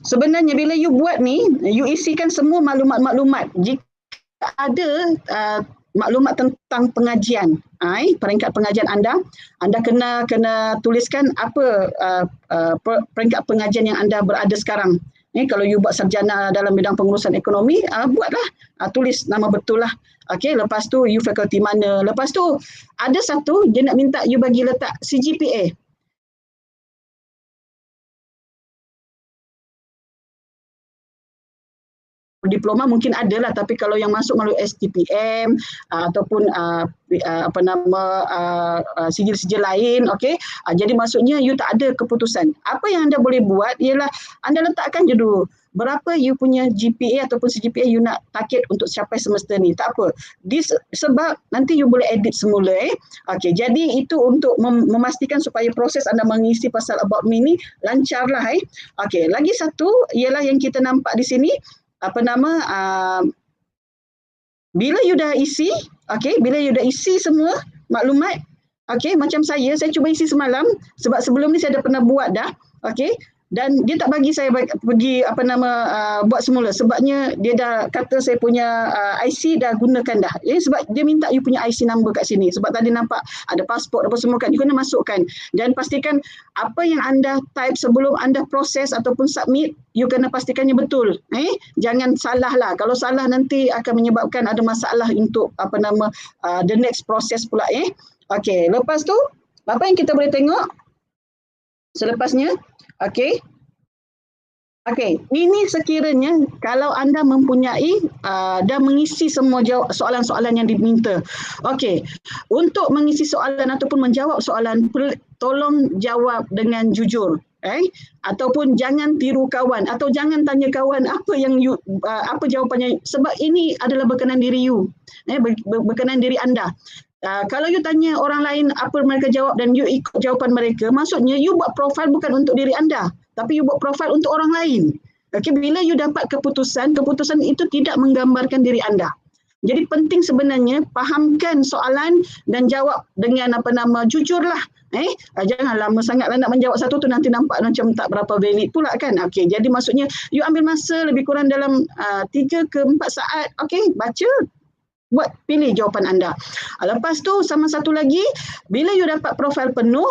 Sebenarnya bila you buat ni, you isikan semua maklumat-maklumat. Jika ada maklumat tentang pengajian, peringkat pengajian anda kena tuliskan apa peringkat pengajian yang anda berada sekarang. Kalau you buat sarjana dalam bidang pengurusan ekonomi, buatlah, tulis nama betul lah. Okey, lepas tu you fakulti mana. Lepas tu ada satu dia nak minta you bagi letak CGPA. Diploma mungkin ada lah, tapi kalau yang masuk melalui STPM ataupun sijil-sijil lain, okey. Jadi maksudnya you tak ada keputusan. Apa yang anda boleh buat ialah anda letakkan je dulu berapa you punya GPA ataupun CGPA you nak target untuk capai semester ni. Tak apa. Sebab nanti you boleh edit semula. Okey, jadi itu untuk memastikan supaya proses anda mengisi pasal about me ni lancarlah. Okey, lagi satu ialah yang kita nampak di sini, bila you dah isi, okey, bila you dah isi semua maklumat, okey, macam saya cuba isi semalam sebab sebelum ni saya dah pernah buat dah, okey, dan dia tak bagi saya pergi buat semula sebabnya dia dah kata saya punya IC dah gunakan dah. Sebab dia minta you punya IC number kat sini. Sebab tadi nampak ada pasport apa semua kan, you kena masukkan dan pastikan apa yang anda type sebelum anda proses ataupun submit, you kena pastikannya betul. Jangan salah lah. Kalau salah nanti akan menyebabkan ada masalah untuk the next process pula. Okey, lepas tu apa yang kita boleh tengok selepasnya? Okey. Ini sekiranya kalau anda mempunyai dan mengisi semua soalan-soalan yang diminta. Okey. Untuk mengisi soalan ataupun menjawab soalan, tolong jawab dengan jujur. Ataupun jangan tiru kawan atau jangan tanya kawan apa yang you apa jawapannya, sebab ini adalah berkenaan diri you. Berkenaan diri anda. Kalau you tanya orang lain apa mereka jawab dan you ikut jawapan mereka, maksudnya you buat profil bukan untuk diri anda, tapi you buat profil untuk orang lain. Okey, bila you dapat keputusan itu tidak menggambarkan diri anda. Jadi penting sebenarnya fahamkan soalan dan jawab dengan jujurlah. Jangan lama sangatlah nak menjawab satu tu, nanti nampak macam tak berapa valid pula kan. Okey, jadi maksudnya you ambil masa lebih kurang dalam 3 ke 4 saat, okey, baca buat pilih jawapan anda. Lepas tu sama satu lagi, bila you dapat profil penuh,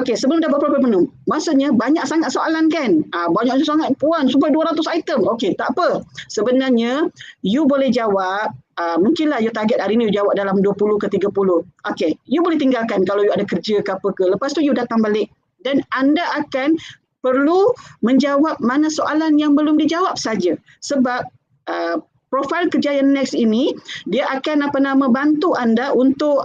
okey, sebelum dapat profil penuh, maksudnya banyak sangat soalan kan? Banyak sangat puan sampai 200 item. Okey, tak apa. Sebenarnya you boleh jawab, mungkinlah you target hari ni you jawab dalam 20 ke 30. Okey, you boleh tinggalkan kalau you ada kerja ke apa ke. Lepas tu you datang balik dan anda akan perlu menjawab mana soalan yang belum dijawab saja. Sebab profil kejayaan next ini dia akan bantu anda untuk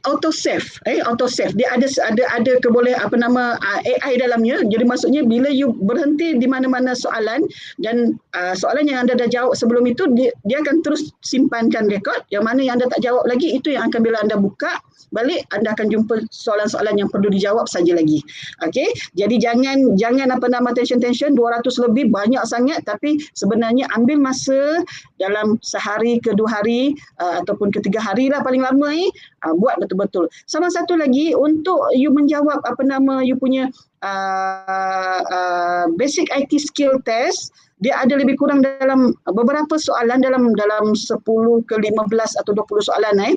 auto save. Dia ada keboleh AI dalamnya. Jadi maksudnya bila you berhenti di mana-mana soalan dan soalan yang anda dah jawab sebelum itu, dia akan terus simpankan rekod. Yang mana yang anda tak jawab lagi, itu yang akan bila anda buka balik, anda akan jumpa soalan-soalan yang perlu dijawab saja lagi. Okey, jadi jangan tension 200 lebih banyak sangat, tapi sebenarnya ambil masa dalam sehari ke 2 hari ataupun ke 3 hari lah paling lama buat betul-betul. Sama satu lagi, untuk you menjawab you punya basic IT skill test, dia ada lebih kurang dalam beberapa soalan, dalam 10 ke 15 atau 20 soalan.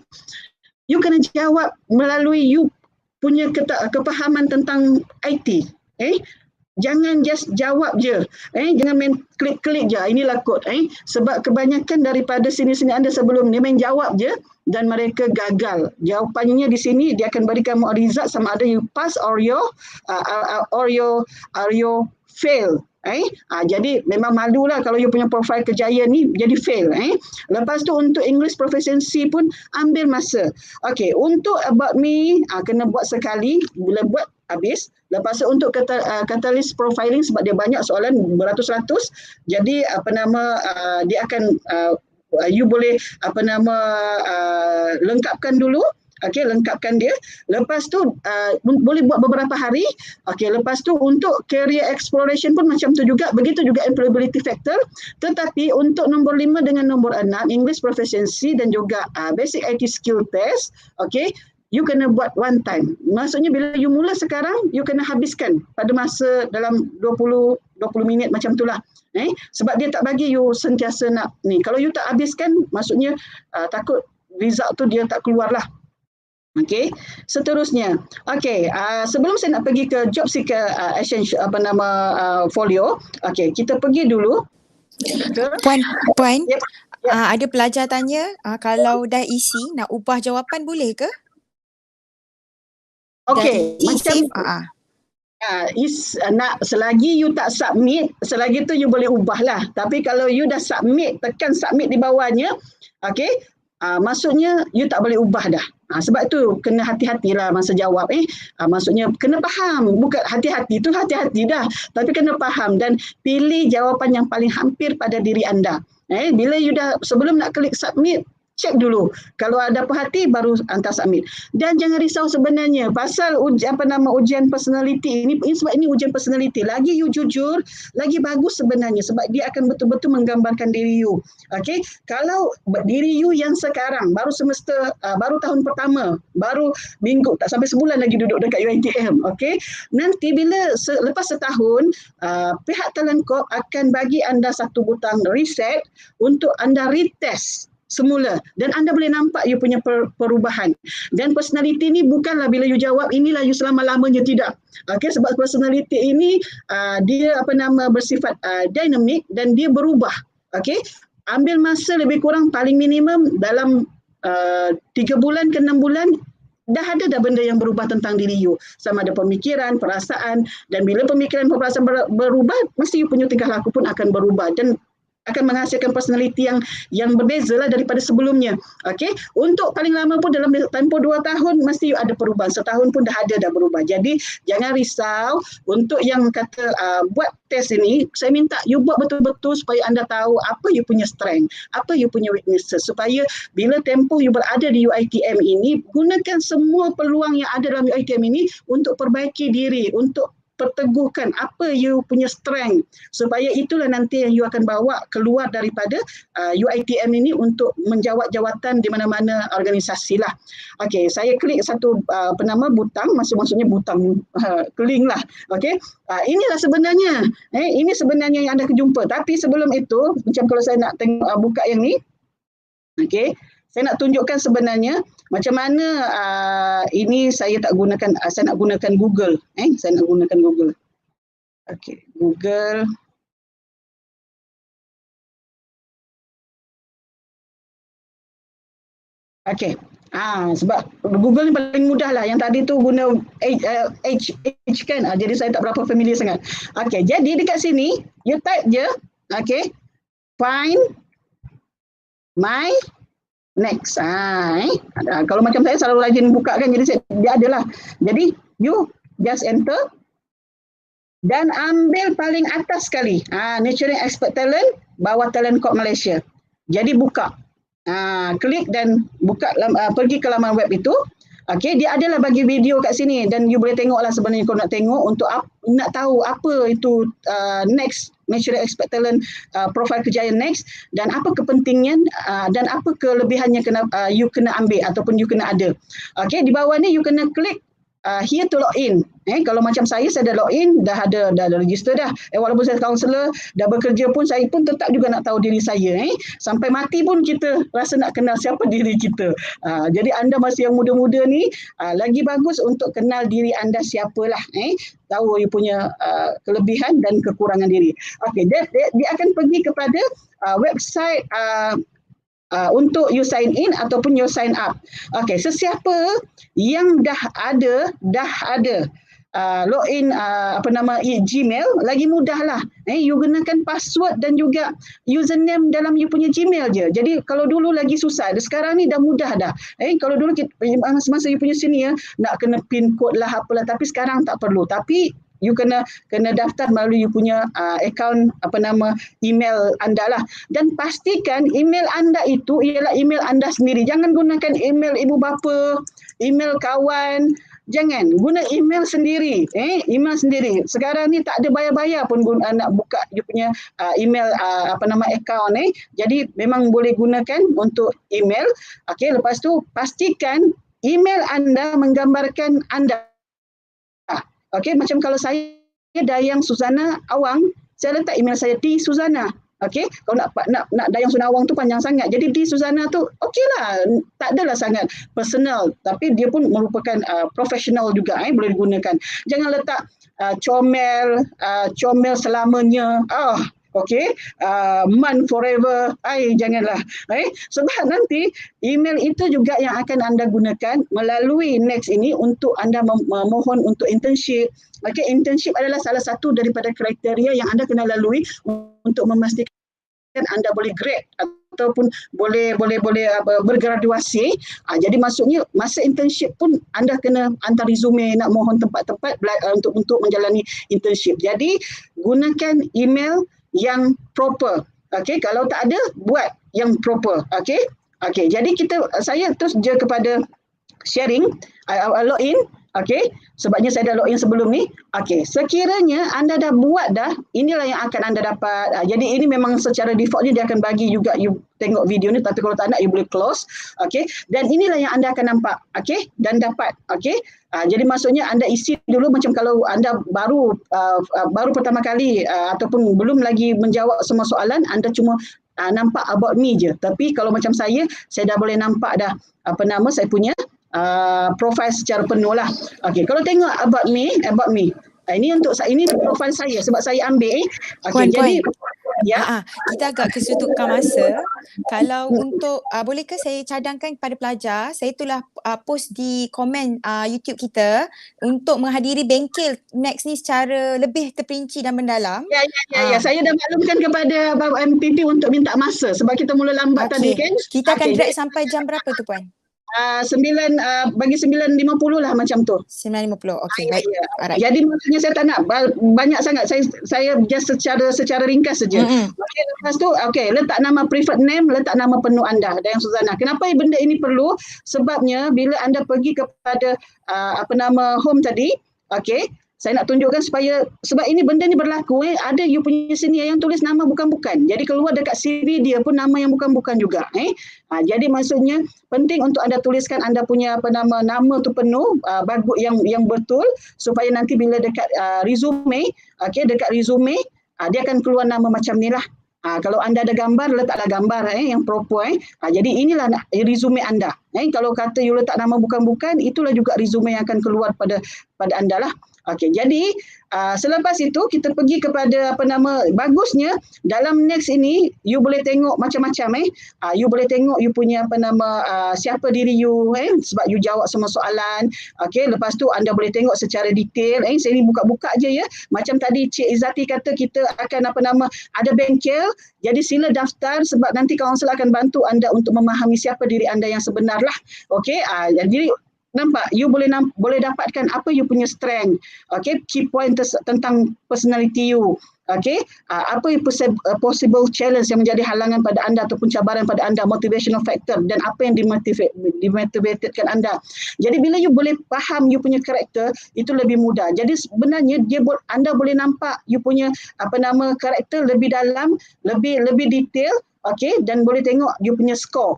You kena jawab melalui you punya kepahaman tentang IT. Jangan just jawab je. Jangan main klik-klik je. Inilah kod. Sebab kebanyakan daripada sini-sini anda sebelum ni main jawab je dan mereka gagal. Jawapannya di sini dia akan berikan result sama ada you pass or you fail. Jadi memang malulah kalau you punya profil kejayaan ni jadi fail. Lepas tu untuk English proficiency pun ambil masa. Okey, untuk about me kena buat sekali, bila buat habis. Lepas tu untuk catalyst profiling, sebab dia banyak soalan beratus-ratus, jadi dia akan you boleh lengkapkan dulu. Okey, lengkapkan dia. Lepas tu boleh buat beberapa hari. Okey, lepas tu untuk career exploration pun macam tu juga. Begitu juga employability factor. Tetapi untuk nombor 5 dengan nombor 6, English proficiency dan juga basic IT skill test, okey, you kena buat one time. Maksudnya bila you mula sekarang, you kena habiskan pada masa dalam 20 minit macam itulah. Sebab dia tak bagi you sentiasa nak ni. Kalau you tak habiskan, maksudnya takut result tu dia tak keluar lah. Okey, seterusnya. Okey, sebelum saya nak pergi ke job seeker exchange folio, okey, kita pergi dulu. Puan, Yep. ada pelajar tanya, kalau dah isi nak ubah jawapan boleh ke? Okey, macam nak selagi you tak submit, selagi tu you boleh ubah lah. Tapi kalau you dah submit, tekan submit di bawahnya, okey, maksudnya you tak boleh ubah dah. Sebab tu kena hati-hatilah masa jawab. Maksudnya kena faham, bukan hati-hati tu hati-hati dah, tapi kena faham dan pilih jawapan yang paling hampir pada diri anda. Bila you dah sebelum nak klik submit, cek dulu. Kalau ada puas hati baru hantar submit. Dan jangan risau sebenarnya pasal ujian personality ini, sebab ini ujian personality. Lagi you jujur, lagi bagus sebenarnya sebab dia akan betul-betul menggambarkan diri you. Okey, kalau diri you yang sekarang baru semester baru tahun pertama, baru minggu tak sampai sebulan lagi duduk dekat UiTM, okey. Nanti bila lepas setahun, pihak Talent Corp akan bagi anda satu butang reset untuk anda retest semula dan anda boleh nampak you punya perubahan. Dan personality ni bukanlah bila you jawab inilah you selama-lamanya, tidak. Okey, sebab personality ini dia bersifat dinamik dan dia berubah. Okey, ambil masa lebih kurang paling minimum dalam 3 bulan ke 6 bulan dah ada benda yang berubah tentang diri you. Sama ada pemikiran, perasaan, dan bila pemikiran, perasaan berubah, mesti you punya tingkah laku pun akan berubah dan akan menghasilkan personality yang berbeza lah daripada sebelumnya. Okey, untuk paling lama pun dalam tempoh 2 tahun mesti you ada perubahan. Setahun pun dah berubah. Jadi jangan risau untuk yang kata buat test ini, saya minta you buat betul-betul supaya anda tahu apa you punya strength, apa you punya weaknesses, supaya bila tempoh you berada di UiTM ini, gunakan semua peluang yang ada dalam UiTM ini untuk perbaiki diri, untuk perteguhkan apa you punya strength, supaya itulah nanti yang you akan bawa keluar daripada UiTM ini untuk menjawat jawatan di mana-mana organisasi lah. Okey, saya klik satu butang, maksudnya butang keling lah. Okey, inilah sebenarnya, ini sebenarnya yang anda jumpa. Tapi sebelum itu, macam kalau saya nak tengok buka yang ni, okey, saya nak tunjukkan sebenarnya macam mana ini saya tak gunakan, saya nak gunakan Google. Saya nak gunakan Google. Okey, Google. Okey. Sebab Google ni paling mudah lah. Yang tadi tu guna H kan. Jadi saya tak berapa familiar sangat. Okey, jadi dekat sini you type je, okey, find my next. Kalau macam saya selalu rajin buka kan, jadi dia adalah. Jadi you just enter dan ambil paling atas sekali. Nurturing Expert Talent, bawah Talent Corp Malaysia. Jadi buka. Klik dan buka, pergi ke laman web itu. Okey, dia adalah bagi video kat sini dan you boleh tengoklah sebenarnya kalau nak tengok untuk nak tahu apa itu next Nurturing Expert Talent profil kerjaya next dan apa kepentingan dan apa kelebihannya you kena ambil ataupun you kena ada. Okey, di bawah ni you kena klik here to log in. Kalau macam saya dah log in, dah register dah. Walaupun saya kaunselor, dah bekerja pun, saya pun tetap juga nak tahu diri saya. Sampai mati pun kita rasa nak kenal siapa diri kita. Jadi anda masih yang muda-muda ni, lagi bagus untuk kenal diri anda siapalah. Tahu you punya kelebihan dan kekurangan diri. Okey, dia akan pergi kepada website untuk you sign in ataupun you sign up. Okey, sesiapa yang dah ada login Gmail, lagi mudahlah. You gunakan password dan juga username dalam you punya Gmail je. Jadi kalau dulu lagi susah, sekarang ni dah mudah dah. Kalau dulu masa you punya senior nak kena pin code lah apalah, tapi sekarang tak perlu. Tapi you kena daftar melalui you punya akaun email anda lah. Dan pastikan email anda itu ialah email anda sendiri. Jangan gunakan email ibu bapa, email kawan. Jangan, guna email sendiri. Email sendiri. Sekarang ni tak ada bayar-bayar pun nak buka you punya email akaun. Jadi memang boleh gunakan untuk email. Okey, lepas tu pastikan email anda menggambarkan anda. Okey, macam kalau saya Dayang Suzana Awang, saya letak email saya di Suzana. Okey, kalau nak Dayang Suzana Awang tu panjang sangat. Jadi di Suzana tu okeylah, tak adalah sangat personal, tapi dia pun merupakan profesional juga, boleh digunakan. Jangan letak comel selamanya. Okey, man forever. Janganlah. Sebab nanti email itu juga yang akan anda gunakan melalui Next ini untuk anda memohon untuk internship. Okey, internship adalah salah satu daripada kriteria yang anda kena lalui untuk memastikan anda boleh grade ataupun boleh bergraduasi. Jadi maksudnya masa internship pun anda kena hantar resume, nak mohon tempat-tempat untuk menjalani internship. Jadi gunakan email yang proper. Okey, kalau tak ada, buat yang proper. Okey, jadi saya terus je kepada sharing, login. Okey, sebabnya saya dah login sebelum ni. Okey, sekiranya anda dah buat dah, inilah yang akan anda dapat. Jadi ini memang secara defaultnya dia akan bagi juga you tengok video ni, tapi kalau tak nak you boleh close. Okey, dan inilah yang anda akan nampak. Okey, dan dapat. Okey, jadi maksudnya anda isi dulu macam kalau anda baru pertama kali ataupun belum lagi menjawab semua soalan, anda cuma nampak about me je. Tapi kalau macam saya dah boleh nampak dah saya punya profil secara penuh lah. Okey, kalau tengok about me. Ini profil saya sebab saya ambil. Okey, jadi kita agak kesutukan masa. Kalau untuk bolehkah saya cadangkan kepada pelajar, saya itulah post di komen YouTube kita untuk menghadiri bengkel Next ni secara lebih terperinci dan mendalam. Ya. Saya dah maklumkan kepada MPP untuk minta masa sebab kita mula lambat tadi kan. Kita akan drag sampai jam berapa tu Puan? 9 bagi 9.50 lah macam tu. 9.50. Okey, baik. Alright. Jadi maksudnya saya tak nak banyak sangat. Saya just secara ringkas saja. Okey, lepas tu letak nama preferred name, letak nama penuh anda, Dayang Suzana. Kenapa benda ini perlu? Sebabnya bila anda pergi kepada home tadi, okey, Saya nak tunjukkan supaya, sebab ini benda ni berlaku, ada you punya senior yang tulis nama bukan-bukan. Jadi keluar dekat CV dia pun nama yang bukan-bukan juga. Jadi maksudnya penting untuk anda tuliskan anda punya nama tu penuh, bagus yang betul, supaya nanti bila dekat resume, dekat resume dia akan keluar nama macam ni lah. Kalau anda ada gambar, letaklah gambar yang proper. Jadi inilah resume anda. Kalau kata you letak nama bukan-bukan, itulah juga resume yang akan keluar pada anda lah. Okey, jadi selepas itu kita pergi kepada bagusnya dalam next ini you boleh tengok macam-macam. You boleh tengok you punya siapa diri you, sebab you jawab semua soalan. Okey, lepas tu anda boleh tengok secara detail. Saya ni buka-buka je ya. Macam tadi Cik Izzati kata kita akan ada bengkel. Jadi sila daftar sebab nanti kaunselor akan bantu anda untuk memahami siapa diri anda yang sebenar lah. Okey, jadi nampak you boleh dapatkan apa you punya strength, key point tentang personality you, apa possible challenge yang menjadi halangan pada anda ataupun cabaran pada anda, motivational factor, dan apa yang dimotivatedkan anda. Jadi bila you boleh faham you punya karakter, itu lebih mudah. Jadi sebenarnya anda boleh nampak you punya karakter lebih dalam, lebih detail, dan boleh tengok you punya score.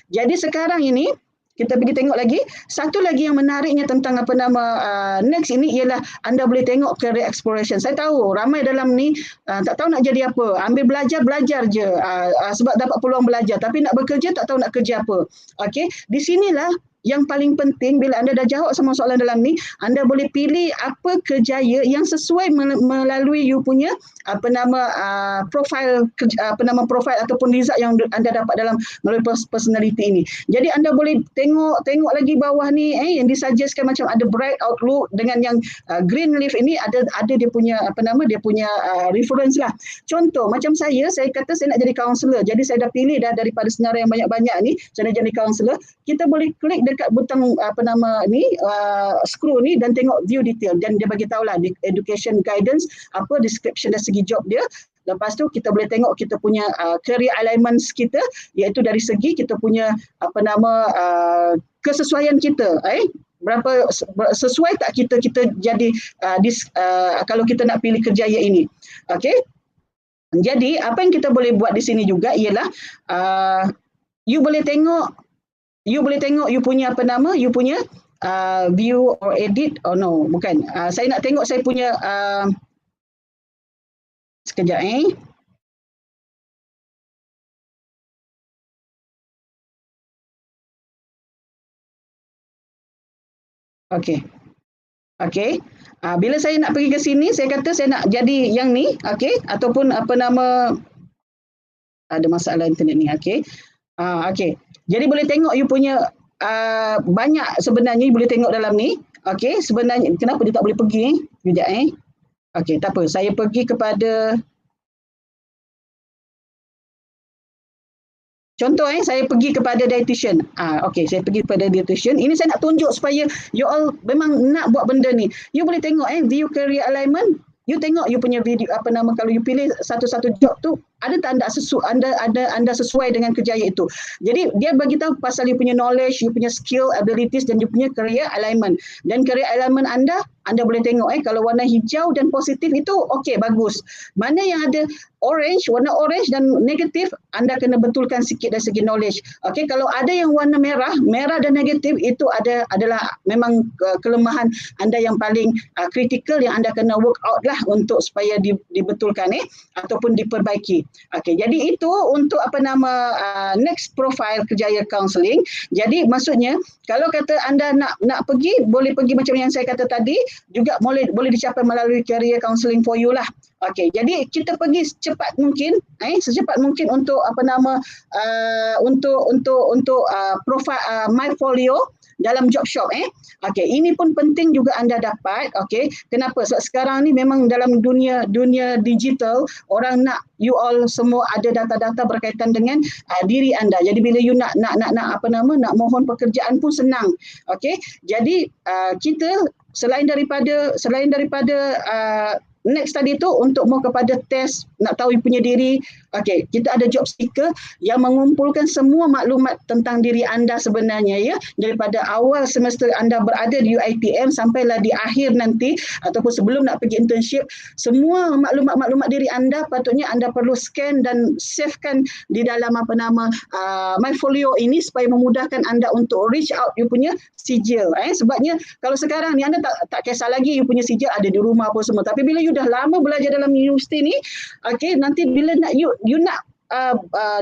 Jadi sekarang ini kita pergi tengok lagi. Satu lagi yang menariknya tentang next ini ialah anda boleh tengok career exploration. Saya tahu ramai dalam ni tak tahu nak jadi apa. Ambil belajar je sebab dapat peluang belajar. Tapi nak bekerja tak tahu nak kerja apa. Di sinilah yang paling penting bila anda dah jawab semua soalan dalam ni, anda boleh pilih apa kerjaya yang sesuai melalui you punya profil ataupun result yang anda dapat dalam melalui personality ini. Jadi anda boleh tengok lagi bawah ni yang disuggestkan macam ada bright outlook dengan yang green leaf ini ada dia punya reference lah. Contoh macam saya kata saya nak jadi kaunselor. Jadi saya dah pilih daripada senarai yang banyak-banyak ni, saya nak jadi kaunselor. Kita boleh klik dekat butang screw ni dan tengok view detail, dan dia bagi tahulah education guidance, apa description dari segi job dia. Lepas tu kita boleh tengok kita punya career alignments kita, iaitu dari segi kita punya kesesuaian kita, berapa sesuai tak kita jadi kalau kita nak pilih kerjaya ini. Jadi apa yang kita boleh buat di sini juga ialah you boleh tengok you punya you punya view or edit. Oh no, bukan. Saya nak tengok saya punya sekejap Okey. Bila saya nak pergi ke sini, saya kata saya nak jadi yang ni, ataupun ada masalah internet ni, Jadi boleh tengok you punya banyak sebenarnya you boleh tengok dalam ni. Sebenarnya kenapa dia tak boleh pergi? Sekejap tak apa. Saya pergi kepada contoh saya pergi kepada dietitian. Saya pergi kepada dietitian. Ini saya nak tunjuk supaya you all memang nak buat benda ni. You boleh tengok view career alignment. You tengok you punya video kalau you pilih satu-satu job tu, ada tak anda sesuai dengan kerjaya itu. Jadi dia bagi tahu pasal you punya knowledge, you punya skill, abilities, dan you punya career alignment. Dan career alignment anda boleh tengok kalau warna hijau dan positif itu bagus. Mana yang ada warna orange dan negatif, anda kena betulkan sikit dari segi knowledge. Kalau ada yang warna merah dan negatif, itu adalah memang kelemahan anda yang paling kritikal yang anda kena work out lah untuk supaya dibetulkan ataupun diperbaiki. Jadi itu untuk next profile kerjaya counselling. Jadi maksudnya kalau kata anda nak pergi, boleh pergi macam yang saya kata tadi, juga boleh dicapai melalui career counselling for you lah. Jadi kita pergi secepat mungkin untuk untuk profile my folio dalam job shop. Ini pun penting juga anda dapat. Kenapa? Sebab sekarang ni memang dalam dunia digital, orang nak you all semua ada data-data berkaitan dengan diri anda. Jadi bila you nak mohon pekerjaan pun senang. Jadi kita selain daripada next tadi tu untuk mau kepada test, nak tahu you punya diri. Okey, kita ada job seeker yang mengumpulkan semua maklumat tentang diri anda sebenarnya, ya, daripada awal semester anda berada di UiTM sampailah di akhir nanti ataupun sebelum nak pergi internship. Semua maklumat-maklumat diri anda patutnya anda perlu scan dan savekan di dalam MyFolio ini supaya memudahkan anda untuk reach out you punya sijil. Sebabnya kalau sekarang ni anda tak kisah lagi you punya sijil ada di rumah apa semua, tapi bila you dah lama belajar dalam universiti ni, okey, nanti bila nak you nak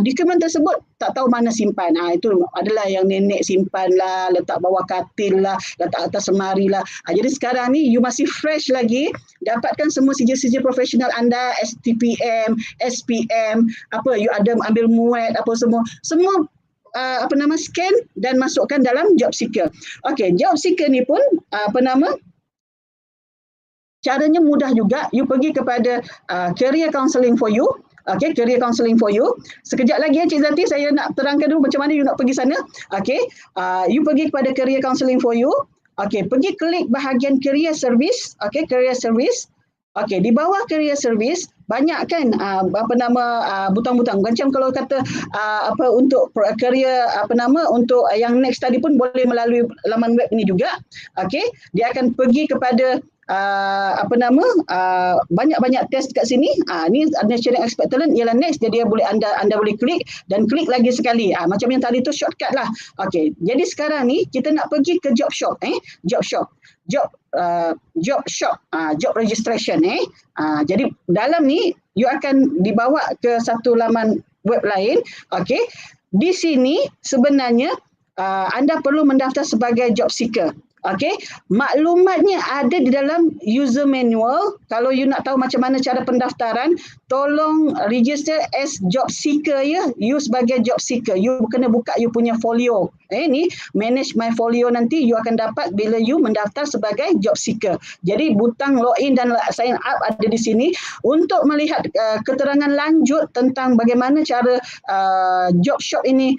dokumen tersebut tak tahu mana simpan. Itu adalah yang nenek simpan lah, letak bawah katil lah, letak atas semari lah. Jadi sekarang ni you masih fresh lagi, dapatkan semua sijil-sijil profesional anda, STPM, SPM, you ada ambil muat apa semua scan dan masukkan dalam job seeker. Okey, job seeker ni pun caranya mudah juga. You pergi kepada career counselling for you. Okey, career counselling for you. Sekejap lagi ya Cik Zati, saya nak terangkan dulu macam mana you nak pergi sana. Okey, you pergi kepada career counselling for you. Okey, pergi klik bahagian career service. Okey, career service. Okey, di bawah career service banyak kan butang-butang. Macam kalau kata untuk career untuk yang next tadi pun boleh melalui laman web ini juga. Okey, dia akan pergi kepada banyak-banyak test kat sini. Ni National Expert Talent ialah next, jadi boleh anda boleh klik dan klik lagi sekali. Macam yang tadi tu shortcut lah. Okey, jadi sekarang ni kita nak pergi ke job shop, job registration. Jadi dalam ni you akan dibawa ke satu laman web lain. Okey, di sini sebenarnya anda perlu mendaftar sebagai job seeker. Okey, maklumatnya ada di dalam user manual. Kalau you nak tahu macam mana cara pendaftaran, tolong register as job seeker, ya. You sebagai job seeker, you kena buka you punya folio. Ni manage my folio nanti you akan dapat bila you mendaftar sebagai job seeker. Jadi butang login dan sign up ada di sini untuk melihat keterangan lanjut tentang bagaimana cara job shop ini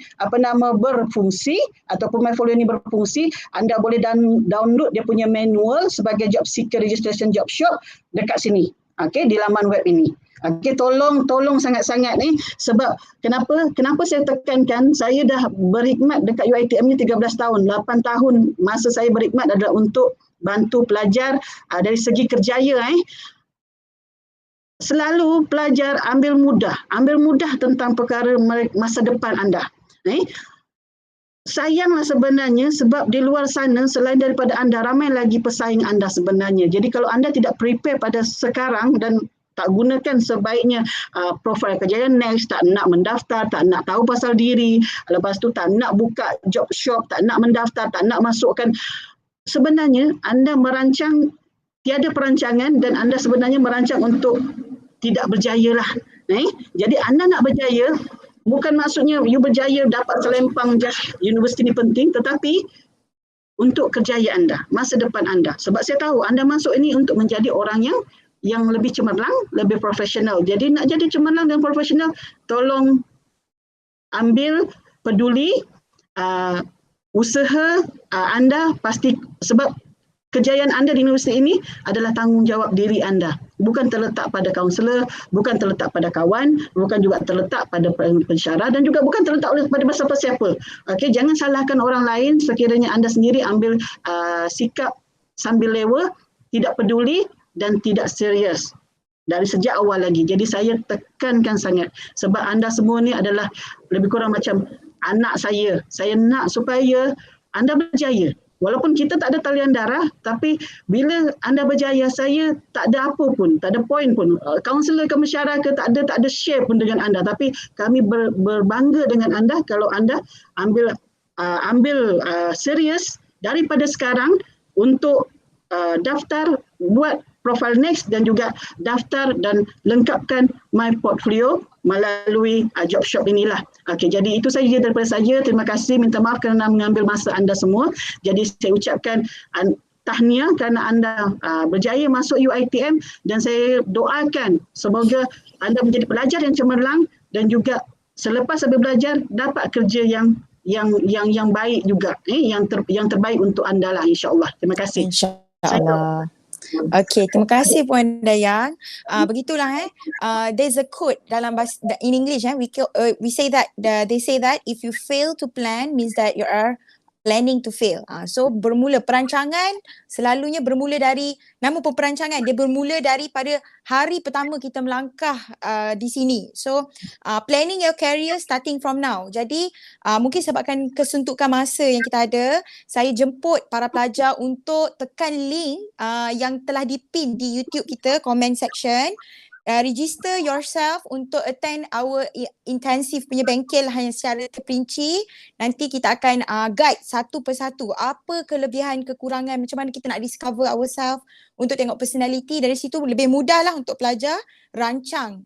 berfungsi ataupun my folio ini berfungsi. Anda boleh download dia punya manual sebagai job seeker registration job shop dekat sini. Okey, di laman web ini. Okey, tolong sangat-sangat ni, sebab kenapa saya tekankan, saya dah berkhidmat dekat UiTM ni 13 tahun. 8 tahun masa saya berkhidmat adalah untuk bantu pelajar dari segi kerjaya. Selalu pelajar ambil mudah tentang perkara masa depan anda. Sayanglah sebenarnya sebab di luar sana selain daripada anda, ramai lagi pesaing anda sebenarnya. Jadi kalau anda tidak prepare pada sekarang dan tak gunakan sebaiknya profil kerjaya next, tak nak mendaftar, tak nak tahu pasal diri, lepas tu tak nak buka job shop, tak nak mendaftar, tak nak masukkan, sebenarnya anda merancang tiada perancangan dan anda sebenarnya merancang untuk tidak berjaya lah. Jadi anda nak berjaya, bukan maksudnya you berjaya dapat selempang just universiti ni penting, tetapi untuk kerjaya anda, masa depan anda. Sebab saya tahu anda masuk ini untuk menjadi orang yang lebih cemerlang, lebih profesional. Jadi nak jadi cemerlang dan profesional, tolong ambil peduli usaha anda pasti, sebab kejayaan anda di universiti ini adalah tanggungjawab diri anda. Bukan terletak pada kaunselor, bukan terletak pada kawan, bukan juga terletak pada pensyarah dan juga bukan terletak pada siapa-siapa. Okey, jangan salahkan orang lain sekiranya anda sendiri ambil sikap sambil lewa, tidak peduli dan tidak serius dari sejak awal lagi. Jadi saya tekankan sangat sebab anda semua ni adalah lebih kurang macam anak saya. Saya nak supaya anda berjaya. Walaupun kita tak ada talian darah, tapi bila anda berjaya, saya tak ada apa pun, tak ada poin pun. Kaunselor ke mesyarah ke tak ada share pun dengan anda, tapi kami berbangga dengan anda kalau anda ambil serius daripada sekarang untuk daftar, buat profile next dan juga daftar dan lengkapkan my portfolio melalui job shop inilah. Okey, jadi itu saja daripada saya. Terima kasih, minta maaf kerana mengambil masa anda semua. Jadi saya ucapkan tahniah kerana anda berjaya masuk UiTM dan saya doakan semoga anda menjadi pelajar yang cemerlang dan juga selepas habis belajar dapat kerja yang baik juga, yang terbaik untuk anda lah, insya-Allah. Terima kasih. InsyaAllah. Okay, terima kasih Puan Dayang. Begitulah there's a quote dalam bahasa in English we say that they say that if you fail to plan means that you are planning to fail. So bermula perancangan selalunya bermula dari nama pun perancangan, dia bermula daripada hari pertama kita melangkah di sini. So planning your career starting from now. Jadi mungkin sebabkan kesuntukan masa yang kita ada, saya jemput para pelajar untuk tekan link yang telah dipin di YouTube kita, comment section. Register yourself untuk attend our intensive punya bengkel hanya secara terperinci. Nanti kita akan guide satu persatu apa kelebihan, kekurangan, macam mana kita nak discover ourselves, untuk tengok personality. Dari situ lebih mudah lah untuk pelajar rancang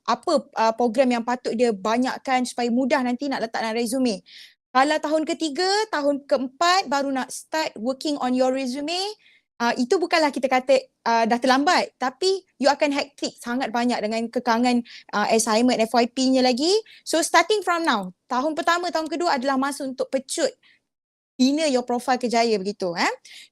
apa program yang patut dia banyakkan supaya mudah nanti nak letak dalam resume. Kalau tahun ketiga, tahun keempat baru nak start working on your resume, itu bukanlah kita kata dah terlambat, tapi you akan hectic sangat banyak dengan kekangan assignment FYP-nya lagi. So starting from now, tahun pertama, tahun kedua adalah masa untuk pecut bina your profile kejaya begitu.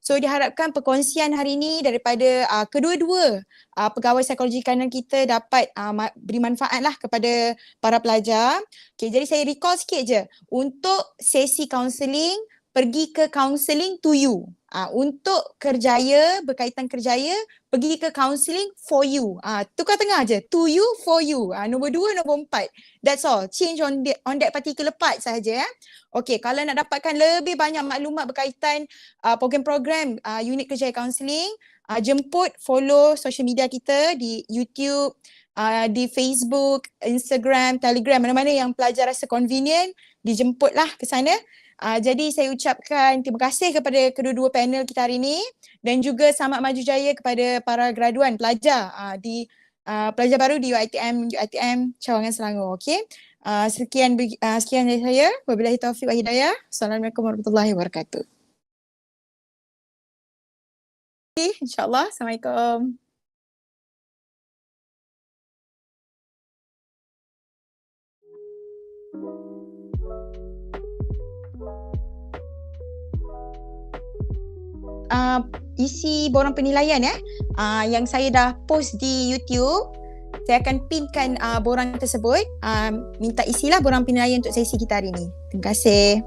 So diharapkan perkongsian hari ini daripada kedua-dua pegawai psikologi kanan kita dapat beri manfaat lah kepada para pelajar. Okay, jadi saya recall sikit je. Untuk sesi kaunseling, pergi ke counselling to you. Untuk kerjaya, berkaitan kerjaya, pergi ke counselling for you. Tukar tengah je. To you, for you. Nombor 2, nombor 4. That's all. Change on that particular part sahaja. Okay, kalau nak dapatkan lebih banyak maklumat berkaitan program-program unit kerjaya counselling, jemput, follow social media kita di YouTube, di Facebook, Instagram, Telegram, mana-mana yang pelajar rasa convenient, dijemputlah ke sana. Jadi saya ucapkan terima kasih kepada kedua-dua panel kita hari ini, dan juga selamat maju jaya kepada para graduan pelajar di pelajar baru di UiTM Cawangan Selangor. Okey. Sekian dari saya. Wabillahi taufiq wa hidayah. Assalamualaikum warahmatullahi wabarakatuh. InsyaAllah. Assalamualaikum. Isi borang penilaian yang saya dah post di YouTube. Saya akan pinkan borang tersebut. Minta isilah borang penilaian untuk sesi kita hari ini. Terima kasih.